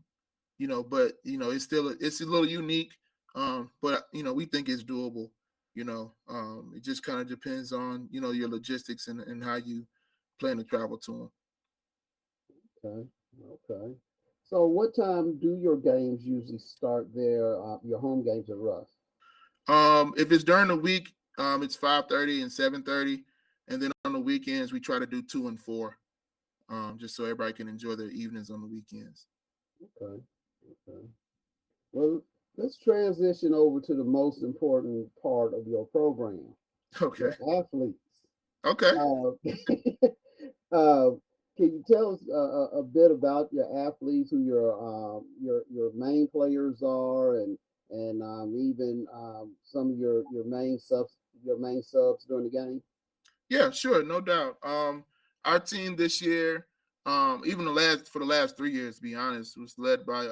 it's a little unique. But we think it's doable. It just kind of depends on, your logistics and how you plan to travel to them. Okay. So what time do your games usually start there, your home games at Rusk? If it's during the week, it's 5:30 and 7:30, and then on the weekends we try to do 2 and 4, just so everybody can enjoy their evenings on the weekends. Okay. Well, let's transition over to the most important part of your program. Okay. Your athletes. Okay. Can you tell us a bit about your athletes, who your main players are, and even some of your main subs during the game? Yeah, sure, no doubt. Our team this year, even for the last 3 years, to be honest, was led by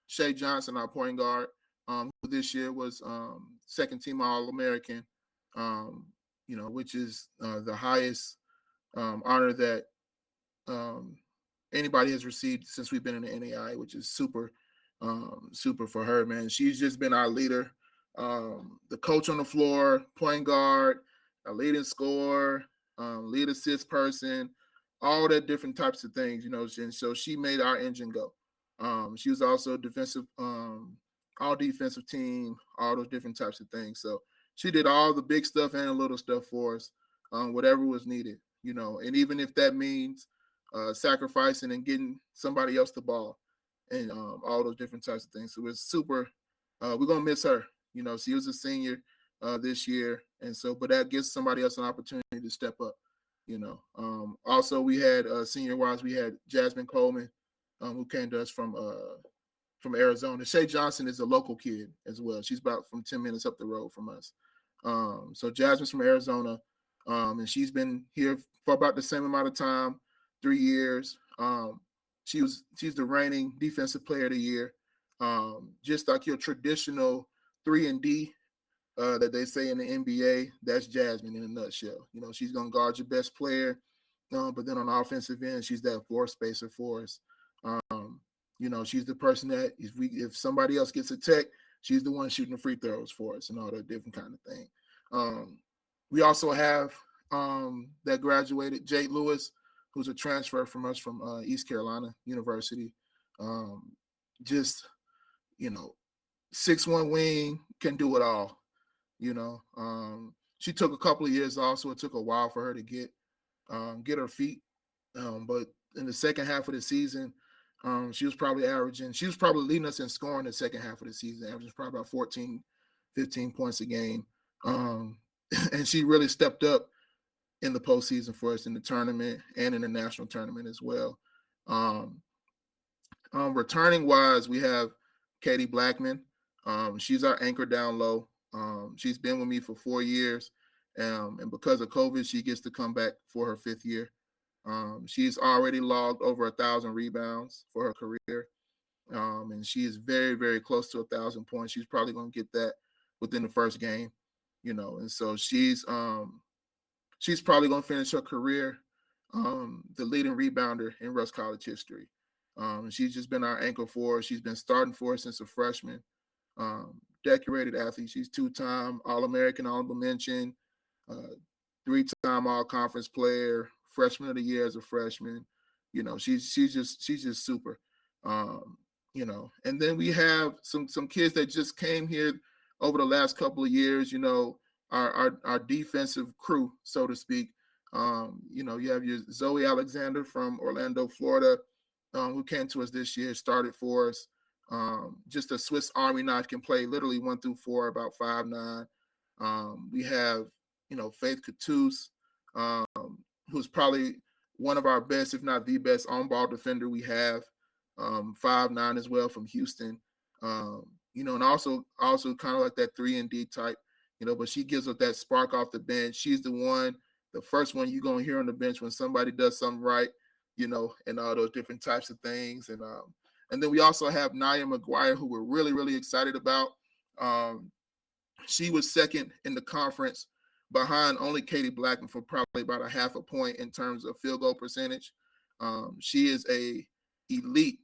Shay Johnson, our point guard, who this year was second team All-American, which is the highest honor that anybody has received since we've been in the NAIA, which is super for her, man. She's just been our leader, the coach on the floor, point guard, a leading scorer, lead assist person, all that different types of things, and so she made our engine go. She was also defensive, all defensive team, all those different types of things. So she did all the big stuff and the little stuff for us, whatever was needed, and even if that means sacrificing and getting somebody else the ball and all those different types of things. So it's super, we're going to miss her. She was a senior this year. And so, but that gives somebody else an opportunity to step up, Also, we had senior-wise, we had Jasmine Coleman, who came to us from Arizona. Shay Johnson is a local kid as well. She's about from 10 minutes up the road from us. So Jasmine's from Arizona, and she's been here for about the same amount of time, 3 years. She's the reigning defensive player of the year. Just like your traditional 3-and-D that they say in the NBA, that's Jasmine in a nutshell. She's gonna guard your best player, but then on the offensive end, she's that floor spacer for us. She's the person that if somebody else gets a tech, she's the one shooting the free throws for us and all that different kind of thing. We also have that graduated Jade Lewis, who's a transfer from us from East Carolina University. Just 6'1" wing, can do it all. She took a couple of years off, so it took a while for her to get her feet. But in the second half of the season, she was probably leading us in scoring the second half of the season, averaging probably about 14, 15 points a game. And she really stepped up in the postseason for us in the tournament and in the national tournament as well. Returning wise, we have Katie Blackman. She's our anchor down low. She's been with me for 4 years. And because of COVID, she gets to come back for her 5th year. She's already logged over 1,000 rebounds for her career. And she is very, very close to 1,000 points. She's probably going to get that within the first game, and so she's probably going to finish her career the leading rebounder in Russ College history. She's just been our anchor for us. She's been starting for us since a freshman. Decorated athlete. She's 2-time All-American, honorable mention, 3-time All-Conference player, freshman of the year as a freshman. She's just super. And then we have some kids that just came here over the last couple of years. Our defensive crew, so to speak. You have your Zoe Alexander from Orlando, Florida, who came to us this year, started for us. Just a Swiss Army knife, can play literally 1 through 4, about 5'9". We have, Faith Cattouse, who's probably one of our best, if not the best, on-ball defender we have. 5'9" as well, from Houston. And also kind of like that 3-and-D type, but she gives us that spark off the bench. She's the first one you're going to hear on the bench when somebody does something right, and all those different types of things. And then we also have NAIA McGuire, who we're really, really excited about. She was second in the conference behind only Katie Blackman for probably about a half a point in terms of field goal percentage. She is a elite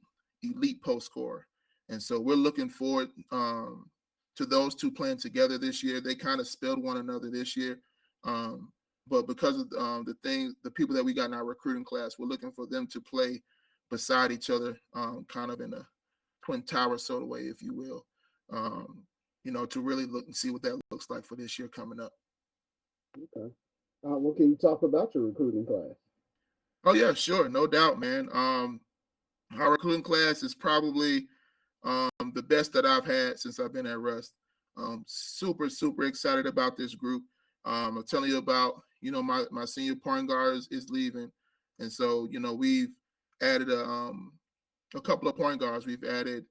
post scorer. And so we're looking forward to those two playing together this year. They kind of spelled one another this year. But because of the people that we got in our recruiting class, we're looking for them to play beside each other, kind of in a twin tower sort of way, if you will, to really look and see what that looks like for this year coming up. Okay. What can you talk about your recruiting class? Oh, yeah, sure. No doubt, man. Our recruiting class is probably the best that I've had since I've been at Rust. Super, super excited about this group. I'm telling you about, my senior point guard is leaving. And so, we've added a couple of point guards. We've added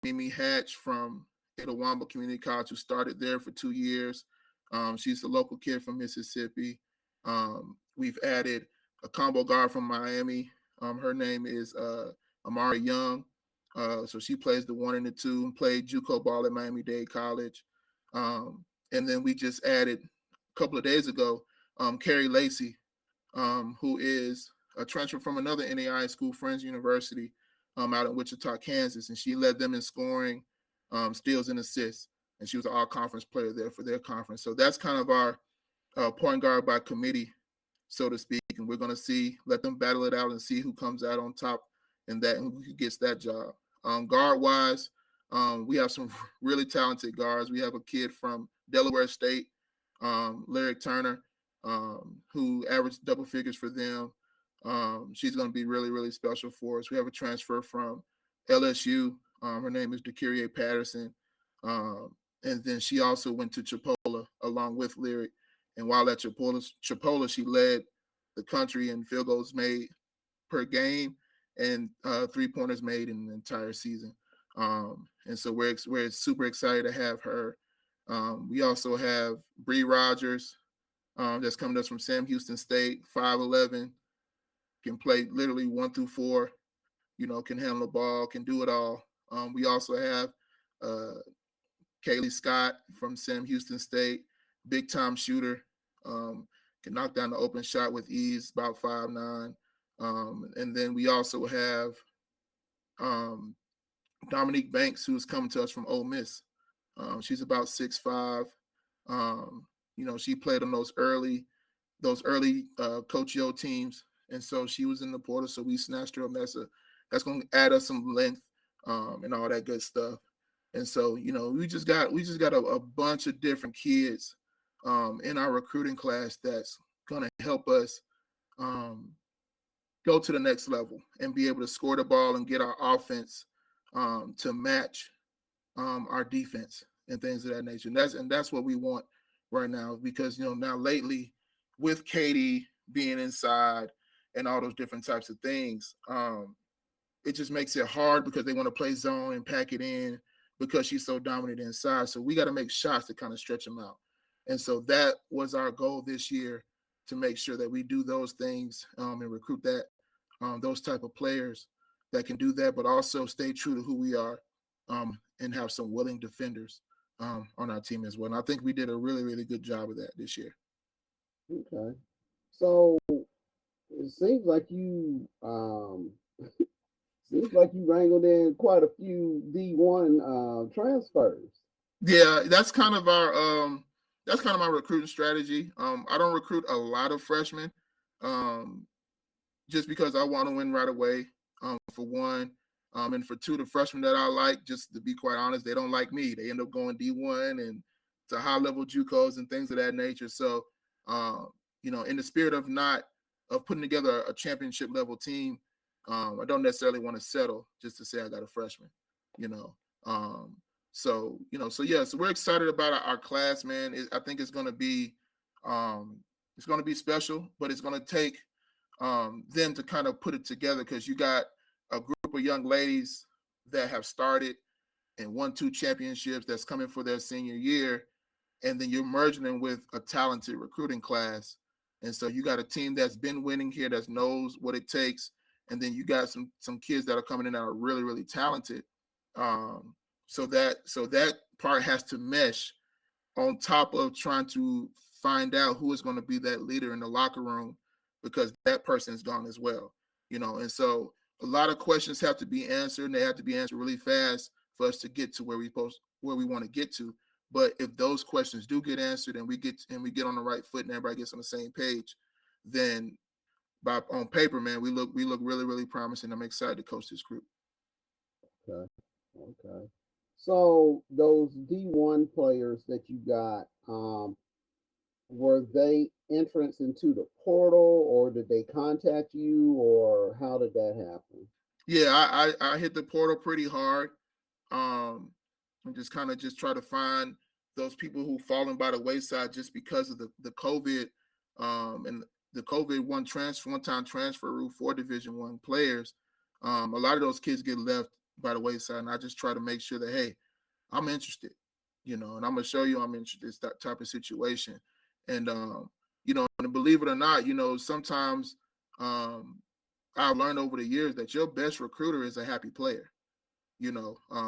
Mimi Hatch from Itawamba Community College, who started there for 2 years. She's a local kid from Mississippi. We've added a combo guard from Miami. Her name is Amari Young. So she plays the 1 and the 2, and played JUCO ball at Miami-Dade College. And then we just added a couple of days ago, Carrie Lacy, who is a transfer from another NAIA school, Friends University, out in Wichita, Kansas. And she led them in scoring, steals, and assists. And she was an all-conference player there for their conference. So that's kind of our point guard by committee, so to speak. And we're going to let them battle it out and see who comes out on top and who gets that job. Guard-wise, we have some really talented guards. We have a kid from Delaware State, Lyric Turner, who averaged double figures for them. She's going to be really, really special for us. We have a transfer from LSU. Her name is DeCurie Patterson. And then she also went to Chipola along with Lyric. And while at Chipola, she led the country in field goals made per game and 3-pointers made in the entire season. And so we're super excited to have her We also have Bree Rogers, that's coming to us from Sam Houston State, 5'11", can play literally 1 through 4, can handle the ball, can do it all. We also have Kaylee Scott from Sam Houston State, big time shooter, can knock down the open shot with ease, about 5'9". And then we also have Dominique Banks, who's coming to us from Ole Miss. She's about 6'5". She played on those early Coach Yo teams, and so she was in the portal. So we snatched her up. That's going to add us some length and all that good stuff. And so we just got a bunch of different kids in our recruiting class that's going to help us go to the next level and be able to score the ball and get our offense to match our defense and things of that nature. And that's what we want right now, because now lately with Katie being inside and all those different types of things, it just makes it hard because they want to play zone and pack it in because she's so dominant inside. So we got to make shots to kind of stretch them out. And so that was our goal this year, to make sure that we do those things and recruit those type of players that can do that, but also stay true to who we are and have some willing defenders on our team as well. And I think we did a really, really good job of that this year. Okay. So it seems like you wrangled in quite a few D1 transfers. Yeah, that's kind of my recruiting strategy. I don't recruit a lot of freshmen just because I want to win right away, for one. And for two, the freshmen that I like, just to be quite honest, they don't like me. They end up going D1 and to high-level JUCOs and things of that nature. So, in the spirit of putting together a championship-level team, I don't necessarily want to settle just to say I got a freshman, So we're excited about our class, man. I think it's going to be special, but it's going to take them to kind of put it together, because you got a group of young ladies that have started and won 2 championships that's coming for their senior year, and then you're merging them with a talented recruiting class. And so you got a team that's been winning here, that knows what it takes, and then you got some kids that are coming in that are really, really talented. So that part has to mesh on top of trying to find out who is going to be that leader in the locker room, because that person is gone as well, and so a lot of questions have to be answered, and they have to be answered really fast for us to get to where we want to get to. But if those questions do get answered and we get on the right foot and everybody gets on the same page, then on paper, man, we look really, really promising. I'm excited to coach this group. Okay. So those D1 players that you got, were they entrance into the portal, or did they contact you, or how did that happen? Yeah, I hit the portal pretty hard. And just try to find those people who fallen by the wayside just because of the COVID and the COVID one-time transfer rule for Division I players. A lot of those kids get left by the wayside, and I just try to make sure that, hey, I'm interested, and I'm gonna show you I'm interested in that type of situation. And and believe it or not, sometimes I've learned over the years that your best recruiter is a happy player.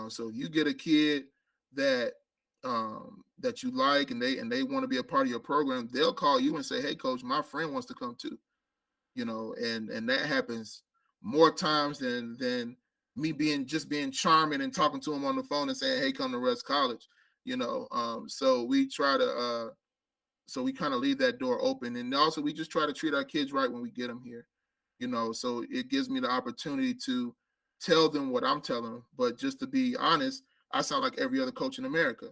So you get a kid that you like, and they want to be a part of your program, they'll call you and say, hey, coach, my friend wants to come too. And that happens more times than me being charming and talking to him on the phone and saying, hey, come to Russ College. So we try to so we kind of leave that door open, and also we just try to treat our kids right when we get them here. So it gives me the opportunity to tell them what I'm telling them. But just to be honest, I sound like every other coach in America,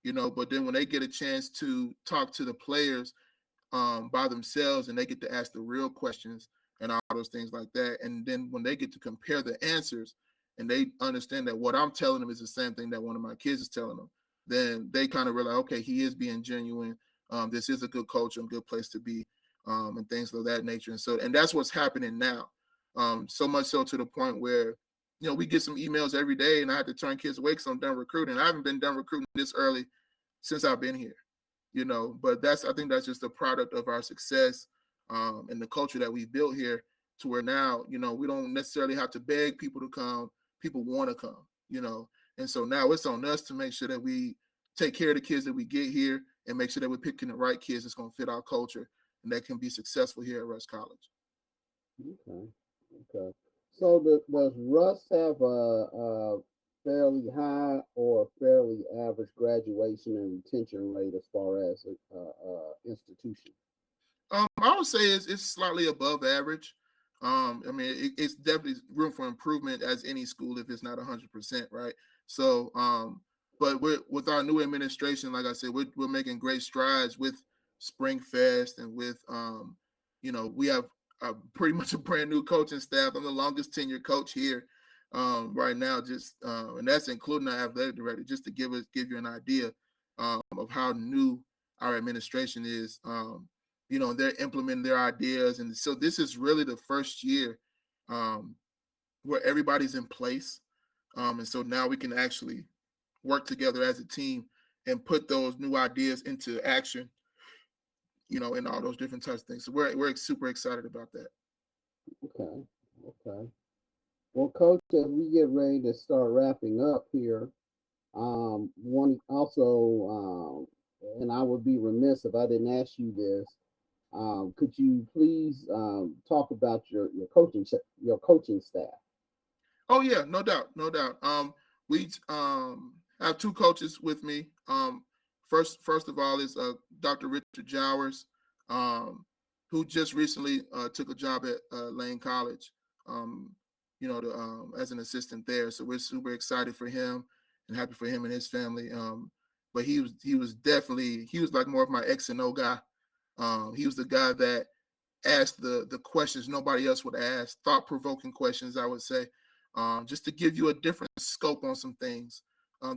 but then when they get a chance to talk to the players by themselves, and they get to ask the real questions and all those things like that, and then when they get to compare the answers and they understand that what I'm telling them is the same thing that one of my kids is telling them, then they kind of realize, okay, he is being genuine. This is a good culture and good place to be, and things of that nature. And that's what's happening now. So much so to the point where, we get some emails every day, and I have to turn kids away because I'm done recruiting. I haven't been done recruiting this early since I've been here, but I think that's just a product of our success, and the culture that we've built here, to where now, we don't necessarily have to beg people to come. People want to come, and so now it's on us to make sure that we take care of the kids that we get here and make sure that we're picking the right kids that's going to fit our culture and that can be successful here at Rush College. Okay. So does Russ have a fairly high or fairly average graduation and retention rate as far as institution? I would say it's slightly above average. It's definitely room for improvement as any school if it's not 100%, right? So, but with our new administration, like I said, we're making great strides with Spring Fest and with, we have pretty much a brand new coaching staff. I'm the longest tenured coach here right now, and that's including our athletic director, just to give you an idea of how new our administration is. They're implementing their ideas, and so this is really the first year where everybody's in place, and so now we can actually work together as a team and put those new ideas into action, and all those different types of things. So we're super excited about that. Okay. Well, Coach, as we get ready to start wrapping up here, one also, and I would be remiss if I didn't ask you this. Could you please talk about your coaching staff? Oh yeah, no doubt. We have two coaches with me. First of all is Dr. Richard Jowers, who just recently took a job at Lane College, as an assistant there. So we're super excited for him and happy for him and his family. But he was like more of my X and O guy. He was the guy that asked the questions nobody else would ask, thought-provoking questions, I would say, just to give you a different scope on some things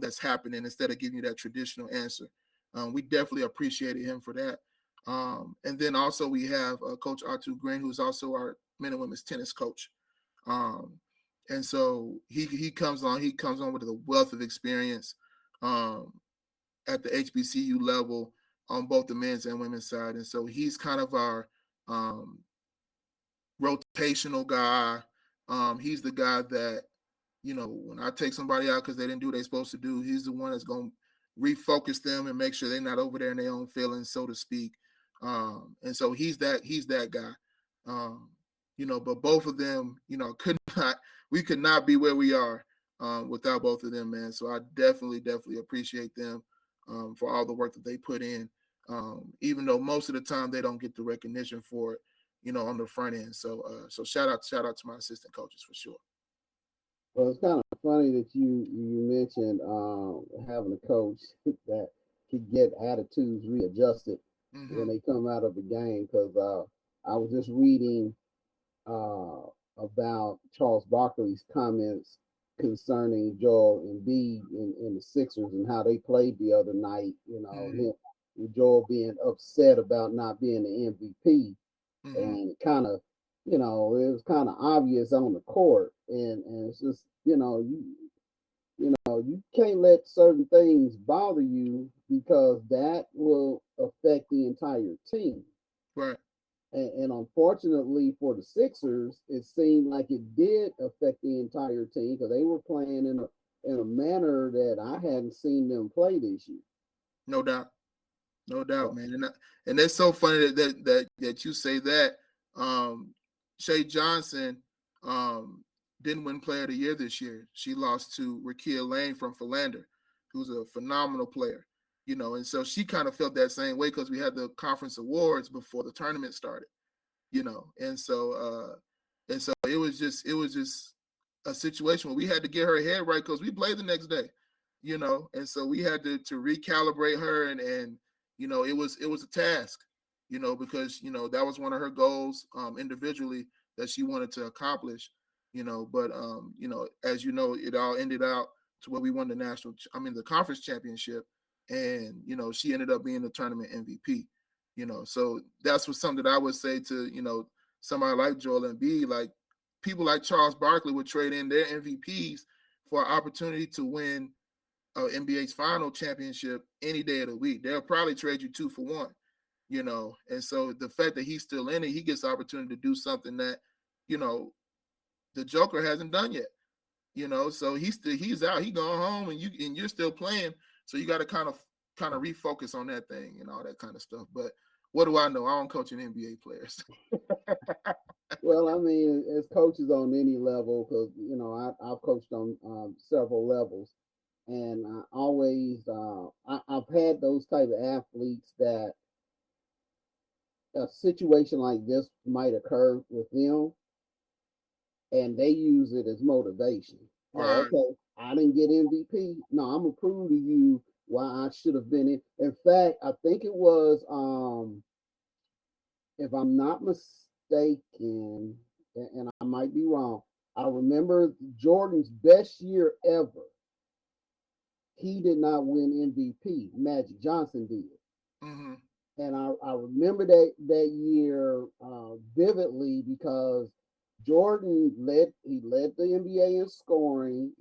that's happening instead of giving you that traditional answer. We definitely appreciated him for that. And then also we have Coach Artu Green, who's also our men and women's tennis coach. And so he comes on with a wealth of experience at the HBCU level on both the men's and women's side. And so he's kind of our rotational guy. He's the guy that, when I take somebody out because they didn't do what they're supposed to do, he's the one that's going to refocus them and make sure they're not over there in their own feelings, so to speak. And so he's that guy. But both of them, we could not be where we are without both of them, man. So I definitely appreciate them for all the work that they put in, even though most of the time they don't get the recognition for it, on the front end. So shout out to my assistant coaches for sure. Well, it's kind of funny that you mentioned having a coach that could get attitudes readjusted when they come out of the game, because I was just reading about Charles Barkley's comments concerning Joel Embiid in the Sixers and how they played the other night. Joel being upset about not being the MVP, and kind of, it was kind of obvious on the court, and it's just, you can't let certain things bother you because that will affect the entire team. Right. And unfortunately for the Sixers, it seemed like it did affect the entire team because they were playing in a manner that I hadn't seen them play this year. No doubt, man. And it's so funny that you say that. Shay Johnson didn't win Player of the Year this year. She lost to Rakia Lane from Philander, who's a phenomenal player. And so she kind of felt that same way because we had the conference awards before the tournament started, and so it was just a situation where we had to get her head right because we played the next day, and so we had to recalibrate her, and it was a task, because that was one of her goals individually that she wanted to accomplish, but as it all ended out to where we won the conference championship. And, she ended up being the tournament MVP, so that's something that I would say to, somebody like Joel Embiid. Like, people like Charles Barkley would trade in their MVPs for an opportunity to win NBA's final championship any day of the week. They'll probably trade you 2 for 1, you know. And so the fact that he's still in it, he gets the opportunity to do something that, you know, the Joker hasn't done yet. You know, so he's out, he going home, and you're still playing. So you got to kind of refocus on that thing and all that kind of stuff. But what do I know? I don't coach an NBA players. Well, I mean, as coaches on any level, because you know I've coached on several levels, and I always I've had those type of athletes that a situation like this might occur with them, and they use it as motivation. Oh, Right. okay, I didn't get MVP. No, I'm gonna prove to you why I should have been in. In fact, I think it was if I'm not mistaken, and I might be wrong, I remember Jordan's best year ever. He did not win MVP. Magic Johnson did. Mm-hmm. And I remember that year vividly because Jordan led the NBA in scoring.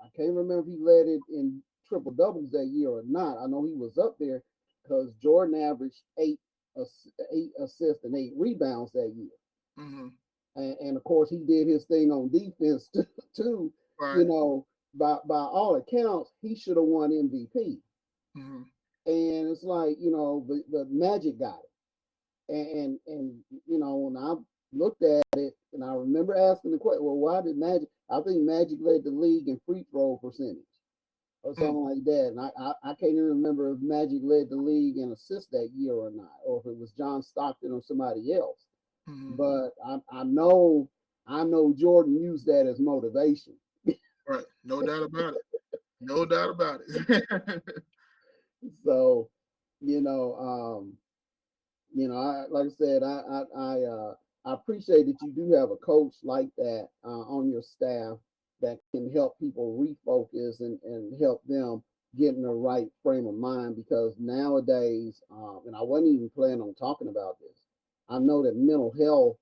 I can't remember if he led it in triple doubles that year or not. I know he was up there because Jordan averaged eight assists and 8 rebounds that year. Mm-hmm. And of course he did his thing on defense too. Right. You know, by all accounts, he should have won MVP. Mm-hmm. And it's like, you know, the Magic got it. And you know, when I looked at it and I remember asking the question, well, why did Magic? I think Magic led the league in free throw percentage or something like that. And I can't even remember if Magic led the league in assists that year or not, or if it was John Stockton or somebody else. Mm-hmm. But I know Jordan used that as motivation. Right. No doubt about it. No doubt about it. So, you know, like I said, I appreciate that you do have a coach like that on your staff that can help people refocus and help them get in the right frame of mind. Because nowadays, and I wasn't even planning on talking about this, I know that mental health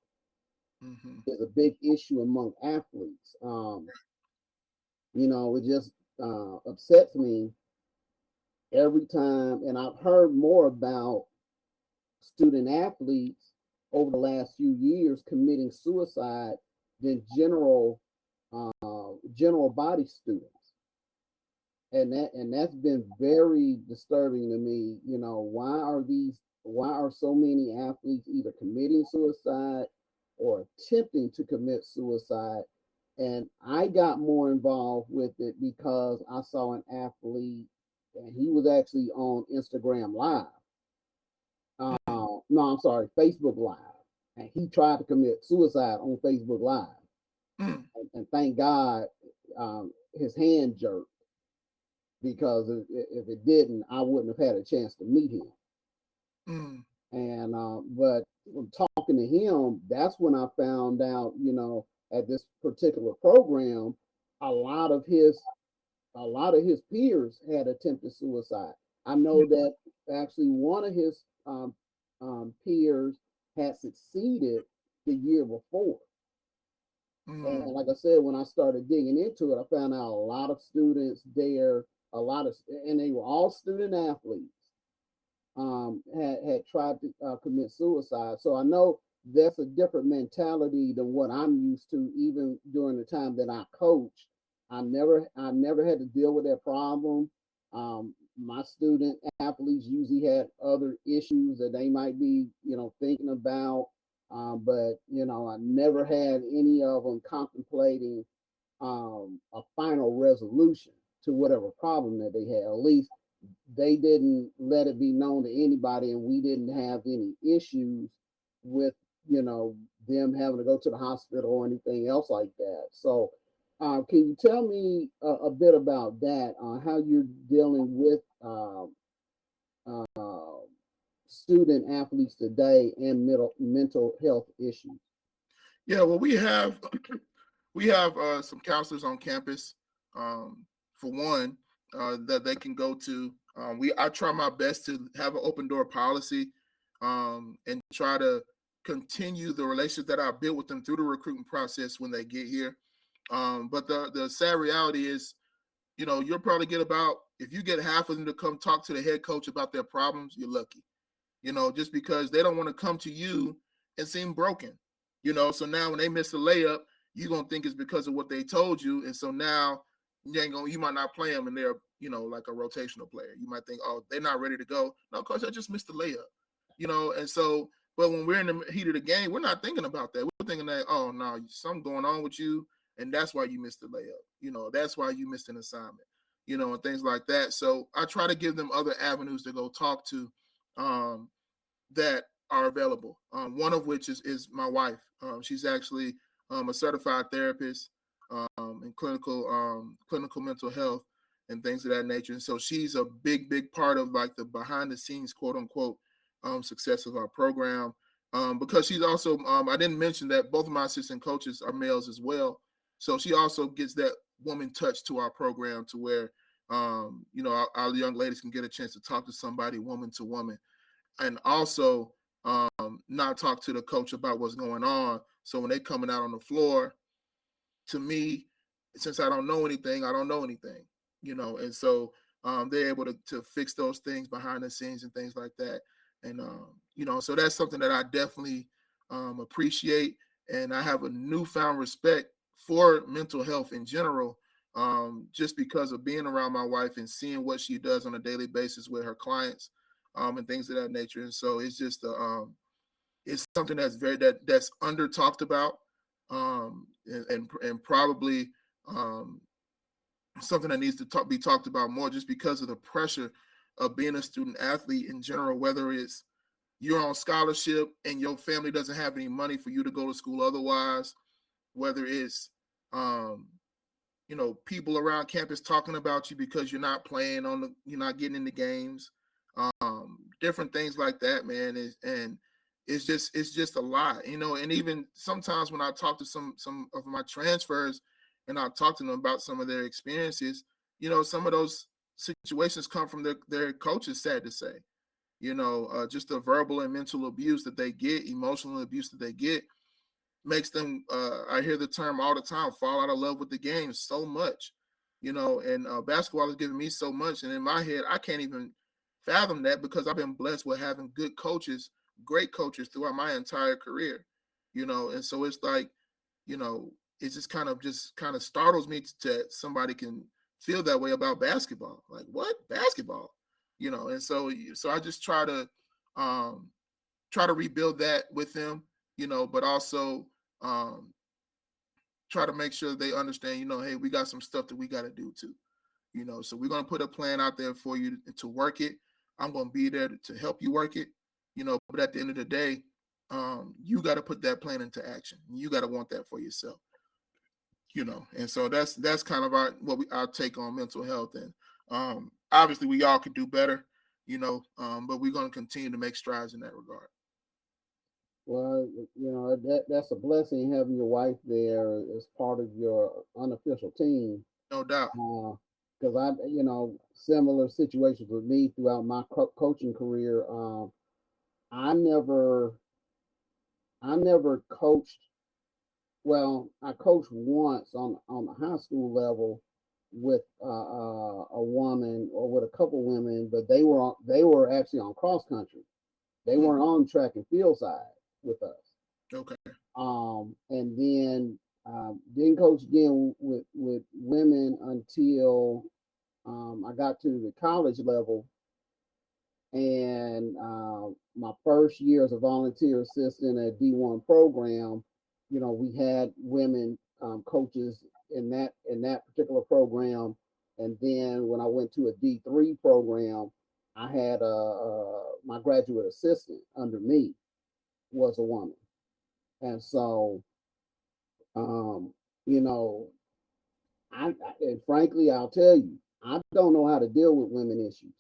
Mm-hmm. is a big issue among athletes. You know, it just upsets me every time, and I've heard more about student athletes over the last few years committing suicide than general body students, and that's been very disturbing to me. You know, why are so many athletes either committing suicide or attempting to commit suicide? And I got more involved with it because I saw an athlete, and he was actually on Instagram Live. No, I'm sorry, Facebook Live. And he tried to commit suicide on Facebook Live. Mm-hmm. And thank God his hand jerked, because if it didn't, I wouldn't have had a chance to meet him. Mm-hmm. And but talking to him, that's when I found out, you know, at this particular program, a lot of his peers had attempted suicide. I know that actually one of his peers had succeeded the year before. And like I said, when I started digging into it, I found out a lot of students there, and they were all student athletes, had tried to commit suicide. So I know that's a different mentality than what I'm used to. Even during the time that I coached, I never had to deal with that problem. My student athletes usually had other issues that they might be, you know, thinking about. But you know, I never had any of them contemplating a final resolution to whatever problem that they had. At least they didn't let it be known to anybody, and we didn't have any issues with, you know, them having to go to the hospital or anything else like that. So can you tell me a bit about that, how you're dealing with student athletes today and mental health issues? Yeah, well, we have some counselors on campus, for one, that they can go to. I try my best to have an open door policy, and try to continue the relationship that I built with them through the recruitment process when they get here. But the sad reality is, you'll probably get about, if you get half of them to come talk to the head coach about their problems, you're lucky. Just because they don't want to come to you and seem broken. So now when they miss a layup, you're gonna think it's because of what they told you, and so now you might not play them, and they're like a rotational player. You might think, oh, they're not ready to go. No, coach, I just missed the layup. And so, but when we're in the heat of the game, we're not thinking about that. We're thinking that, oh no, something going on with you, and that's why you missed the layup. That's why you missed an assignment. And things like that. So I try to give them other avenues to go talk to that are available. One of which is my wife. She's actually a certified therapist in clinical mental health and things of that nature. And so she's a big part of like the behind the scenes, quote unquote, success of our program. Because she's also, I didn't mention that both of my assistant coaches are males as well. So she also gets that woman touch to our program to where, our young ladies can get a chance to talk to somebody, woman to woman, and also not talk to the coach about what's going on. So when they're coming out on the floor, to me, since I don't know anything, I don't know anything, and so they're able to fix those things behind the scenes and things like that. And, so that's something that I definitely appreciate. And I have a newfound respect for mental health in general, just because of being around my wife and seeing what she does on a daily basis with her clients and things of that nature. And so it's just it's something that's that's under talked about, and probably something that needs to be talked about more, just because of the pressure of being a student athlete in general, whether it's you're on scholarship and your family doesn't have any money for you to go to school otherwise, whether it's people around campus talking about you because you're not playing you're not getting in the games, different things like that, man. And it's just a lot, and even sometimes when I talk to some of my transfers and I talk to them about some of their experiences, some of those situations come from their coaches, sad to say, just the verbal and mental abuse that they get, emotional abuse that they get, makes them, I hear the term all the time, fall out of love with the game so much, and basketball has given me so much. And in my head, I can't even fathom that, because I've been blessed with having good coaches, great coaches throughout my entire career, and so it's like, it just kind of startles me that somebody can feel that way about basketball. Like, what? Basketball? And so I just try to rebuild that with them, but also try to make sure they understand, hey, we got some stuff that we got to do too, so we're going to put a plan out there for you to work it. I'm going to be there to help you work it, but at the end of the day, you got to put that plan into action. You got to want that for yourself, and so that's kind of our take on mental health. And obviously we all could do better, but we're going to continue to make strides in that regard. Well, that's a blessing having your wife there as part of your unofficial team. No doubt. Because similar situations with me throughout my coaching career. I never coached. Well, I coached once on the high school level with a woman, or with a couple women, but they were actually on cross country. They weren't on track and field side with us. Okay. And then didn't coach again with women until I got to the college level. And my first year as a volunteer assistant at D1 program, we had women coaches in that particular program. And then when I went to a D3 program, I had my graduate assistant under me was a woman. And so, and frankly, I'll tell you, I don't know how to deal with women issues.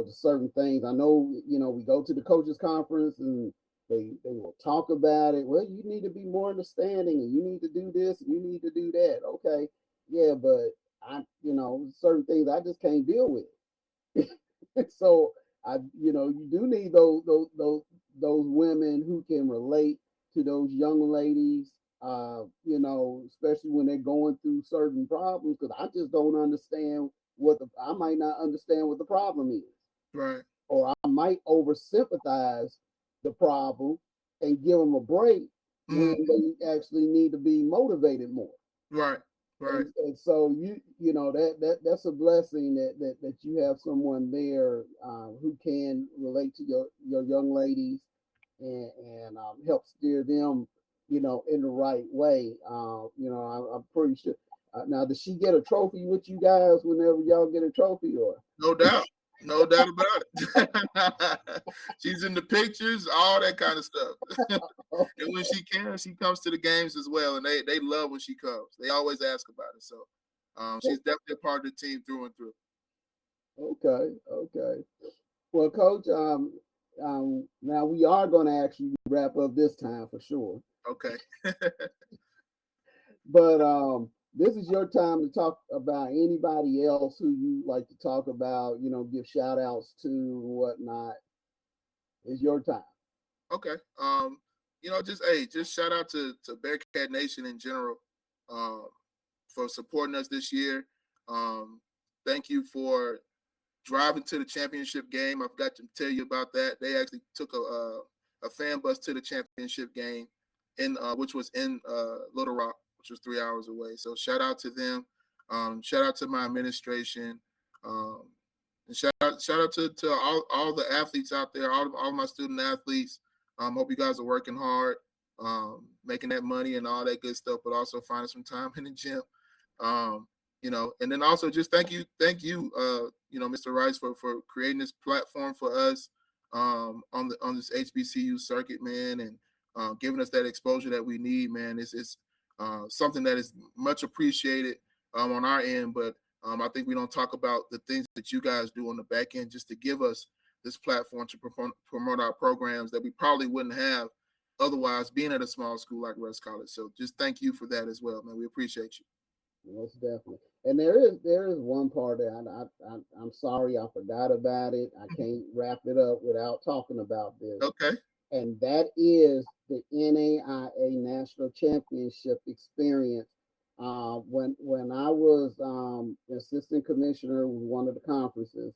Certain things. I know, we go to the coaches conference and they will talk about it. Well, you need to be more understanding, and you need to do this and you need to do that. Okay. Yeah, but certain things I just can't deal with. So you do need those women who can relate to those young ladies you know, especially when they're going through certain problems, because I just don't understand I might not understand what the problem is, Right. or I might over sympathize the problem and give them a break when Mhm. they actually need to be motivated more. Right. Right. And so you know that's a blessing that you have someone there who can relate to your young ladies and help steer them, you know, in the right way. You know, I'm pretty sure. Now, does she get a trophy with you guys whenever y'all get a trophy, or? No doubt. No doubt about it. She's in the pictures, all that kind of stuff. And when she can, she comes to the games as well. And they love when she comes. They always ask about it. So she's definitely a part of the team through and through. Okay, okay. Well, Coach, now we are going to actually wrap up this time for sure. Okay. But this is your time to talk about anybody else who you like to talk about, you know, give shout outs to whatnot. It's your time. Okay. You know, just shout out to Bearcat Nation in general, um, for supporting us this year. Um, thank you for driving to the championship game. I forgot to tell you about that. They actually took a fan bus to the championship game in which was in Little Rock, which was 3 hours away. So shout out to them. Shout out to my administration. Um, and shout out to all the athletes out there, all my student athletes. Hope you guys are working hard, making that money and all that good stuff, but also finding some time in the gym. Um, you know, and then also just thank you, you know, Mr. Rice for creating this platform for us on this HBCU circuit, man, and giving us that exposure that we need, man. It's something that is much appreciated on our end, but I think we don't talk about the things that you guys do on the back end just to give us this platform to promote our programs that we probably wouldn't have otherwise being at a small school like Russ College. So just thank you for that as well, man. We appreciate you. Most definitely. And there is one part that I'm sorry I forgot about it. I can't wrap it up without talking about this, Okay. and that is the NAIA National Championship experience. When I was assistant commissioner with one of the conferences,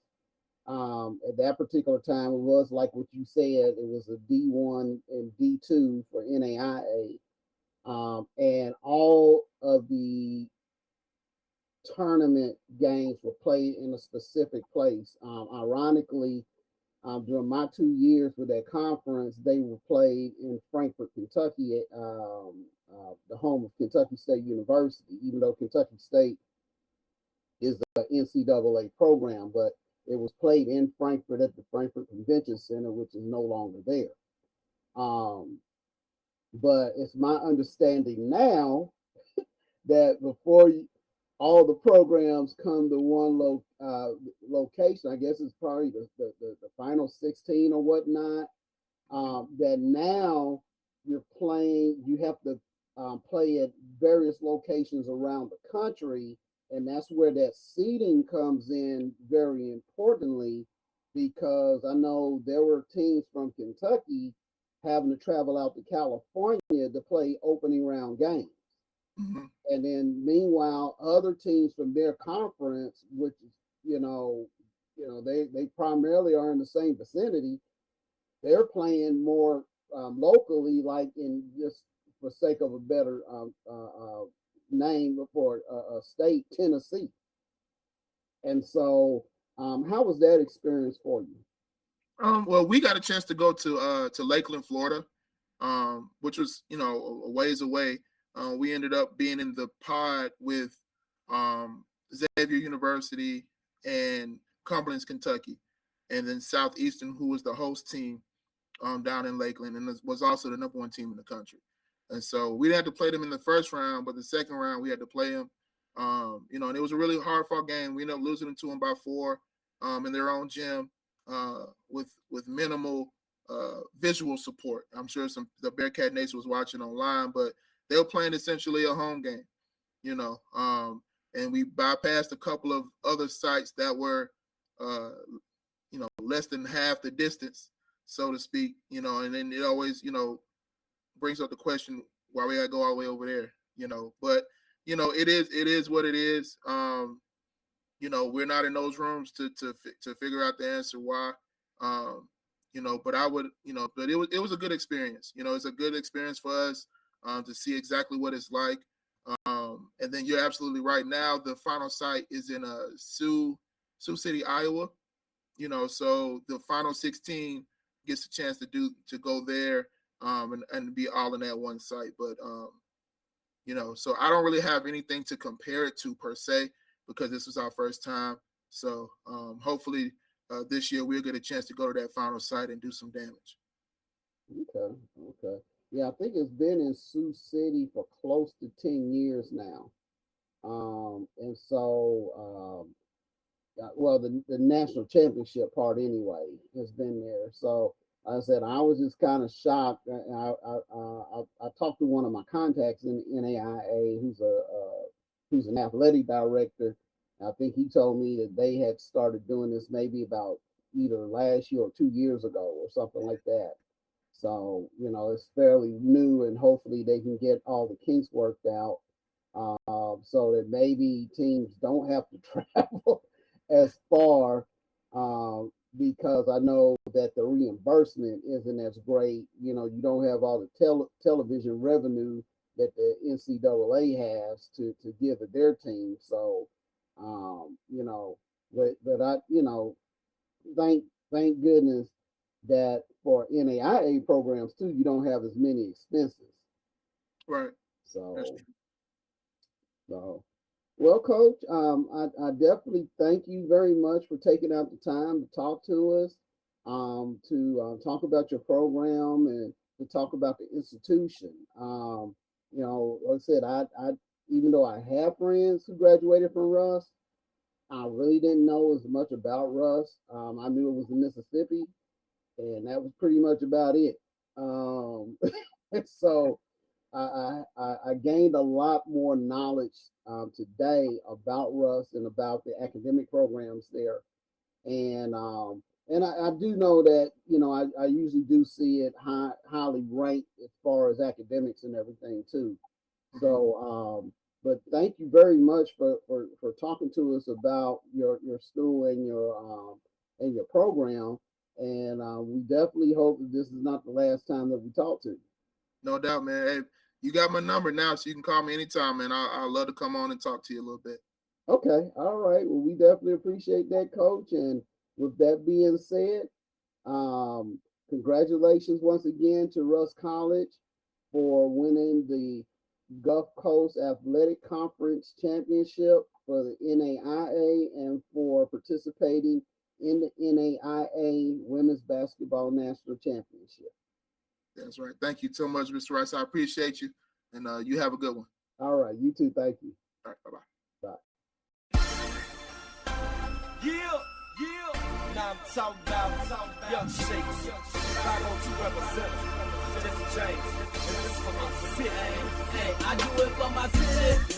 at that particular time, it was like what you said. It was a D1 and D2 for NAIA, and all of the tournament games were played in a specific place. Ironically, during my 2 years with that conference, they were played in Frankfort, Kentucky, the home of Kentucky State University, even though Kentucky State is an NCAA program, but it was played in Frankfort at the Frankfort Convention Center, which is no longer there. But it's my understanding now that before all the programs come to one location, I guess it's probably the final 16 or whatnot, that now you have to play at various locations around the country. And that's where that seeding comes in very importantly, because I know there were teams from Kentucky having to travel out to California to play opening round games. Mm-hmm. And then meanwhile, other teams from their conference, which is, they primarily are in the same vicinity, they're playing more locally, like in just for sake of a better name for a state, Tennessee. And so, how was that experience for you? Well, we got a chance to go to Lakeland, Florida, which was, you know, a ways away. We ended up being in the pod with Xavier University and Cumberland's Kentucky, and then Southeastern, who was the host team down in Lakeland, and was also the #1 team in the country. And so we didn't have to play them in the first round, but the second round we had to play them. You know, and it was a really hard-fought game. We ended up losing to them by 4 in their own gym with minimal visual support. I'm sure the Bearcat Nation was watching online, but they were playing essentially a home game, you know. And we bypassed a couple of other sites that were, you know, less than half the distance, so to speak, you know. And then it always, you know, brings up the question, why we gotta go all the way over there, but it is what it is. We're not in those rooms to figure out the answer why. But I would, but it was a good experience. It's a good experience for us to see exactly what it's like. And then you're absolutely right. Now the final site is in Sioux City, Iowa. So the final 16 gets a chance to go there and be all in that one site. But so I don't really have anything to compare it to per se, because this was our first time. So hopefully this year we'll get a chance to go to that final site and do some damage. Okay. Yeah, I think it's been in Sioux City for close to 10 years now. And so, well, the national championship part anyway has been there. So like I said, I was just kind of shocked. I talked to one of my contacts in NAIA, who's an athletic director. I think he told me that they had started doing this maybe about either last year or 2 years ago or something like that. So, it's fairly new, and hopefully they can get all the kinks worked out so that maybe teams don't have to travel as far, because I know that the reimbursement isn't as great. You don't have all the television revenue that the NCAA has to give to their team. So, but I, thank goodness that for NAIA programs too, you don't have as many expenses. Right. So well, Coach, I definitely thank you very much for taking out the time to talk to us, to talk about your program and to talk about the institution. Like I said, I even though I have friends who graduated from Russ, I really didn't know as much about Russ. I knew it was in Mississippi, and that was pretty much about it. So I gained a lot more knowledge today about Russ and about the academic programs there. And I do know that, I usually do see it highly ranked as far as academics and everything too. So, but thank you very much for talking to us about your school and your program. And we definitely hope that this is not the last time that we talk to you. No doubt, man. Hey, you got my number now, so you can call me anytime, man. I'd love to come on and talk to you a little bit. Okay. All right. Well, we definitely appreciate that, Coach. And with that being said, congratulations once again to Russ College for winning the Gulf Coast Athletic Conference Championship for the NAIA and for participating in the NAIA Women's Basketball National Championship. That's right. Thank you so much, Mr. Rice. I appreciate you, and you have a good one. All right. You too. Thank you. All right. Bye-bye. Bye. Yeah. Now I'm talking about young shakes. 502 representative. Just James. And this is for my city. Hey, I do it for my city.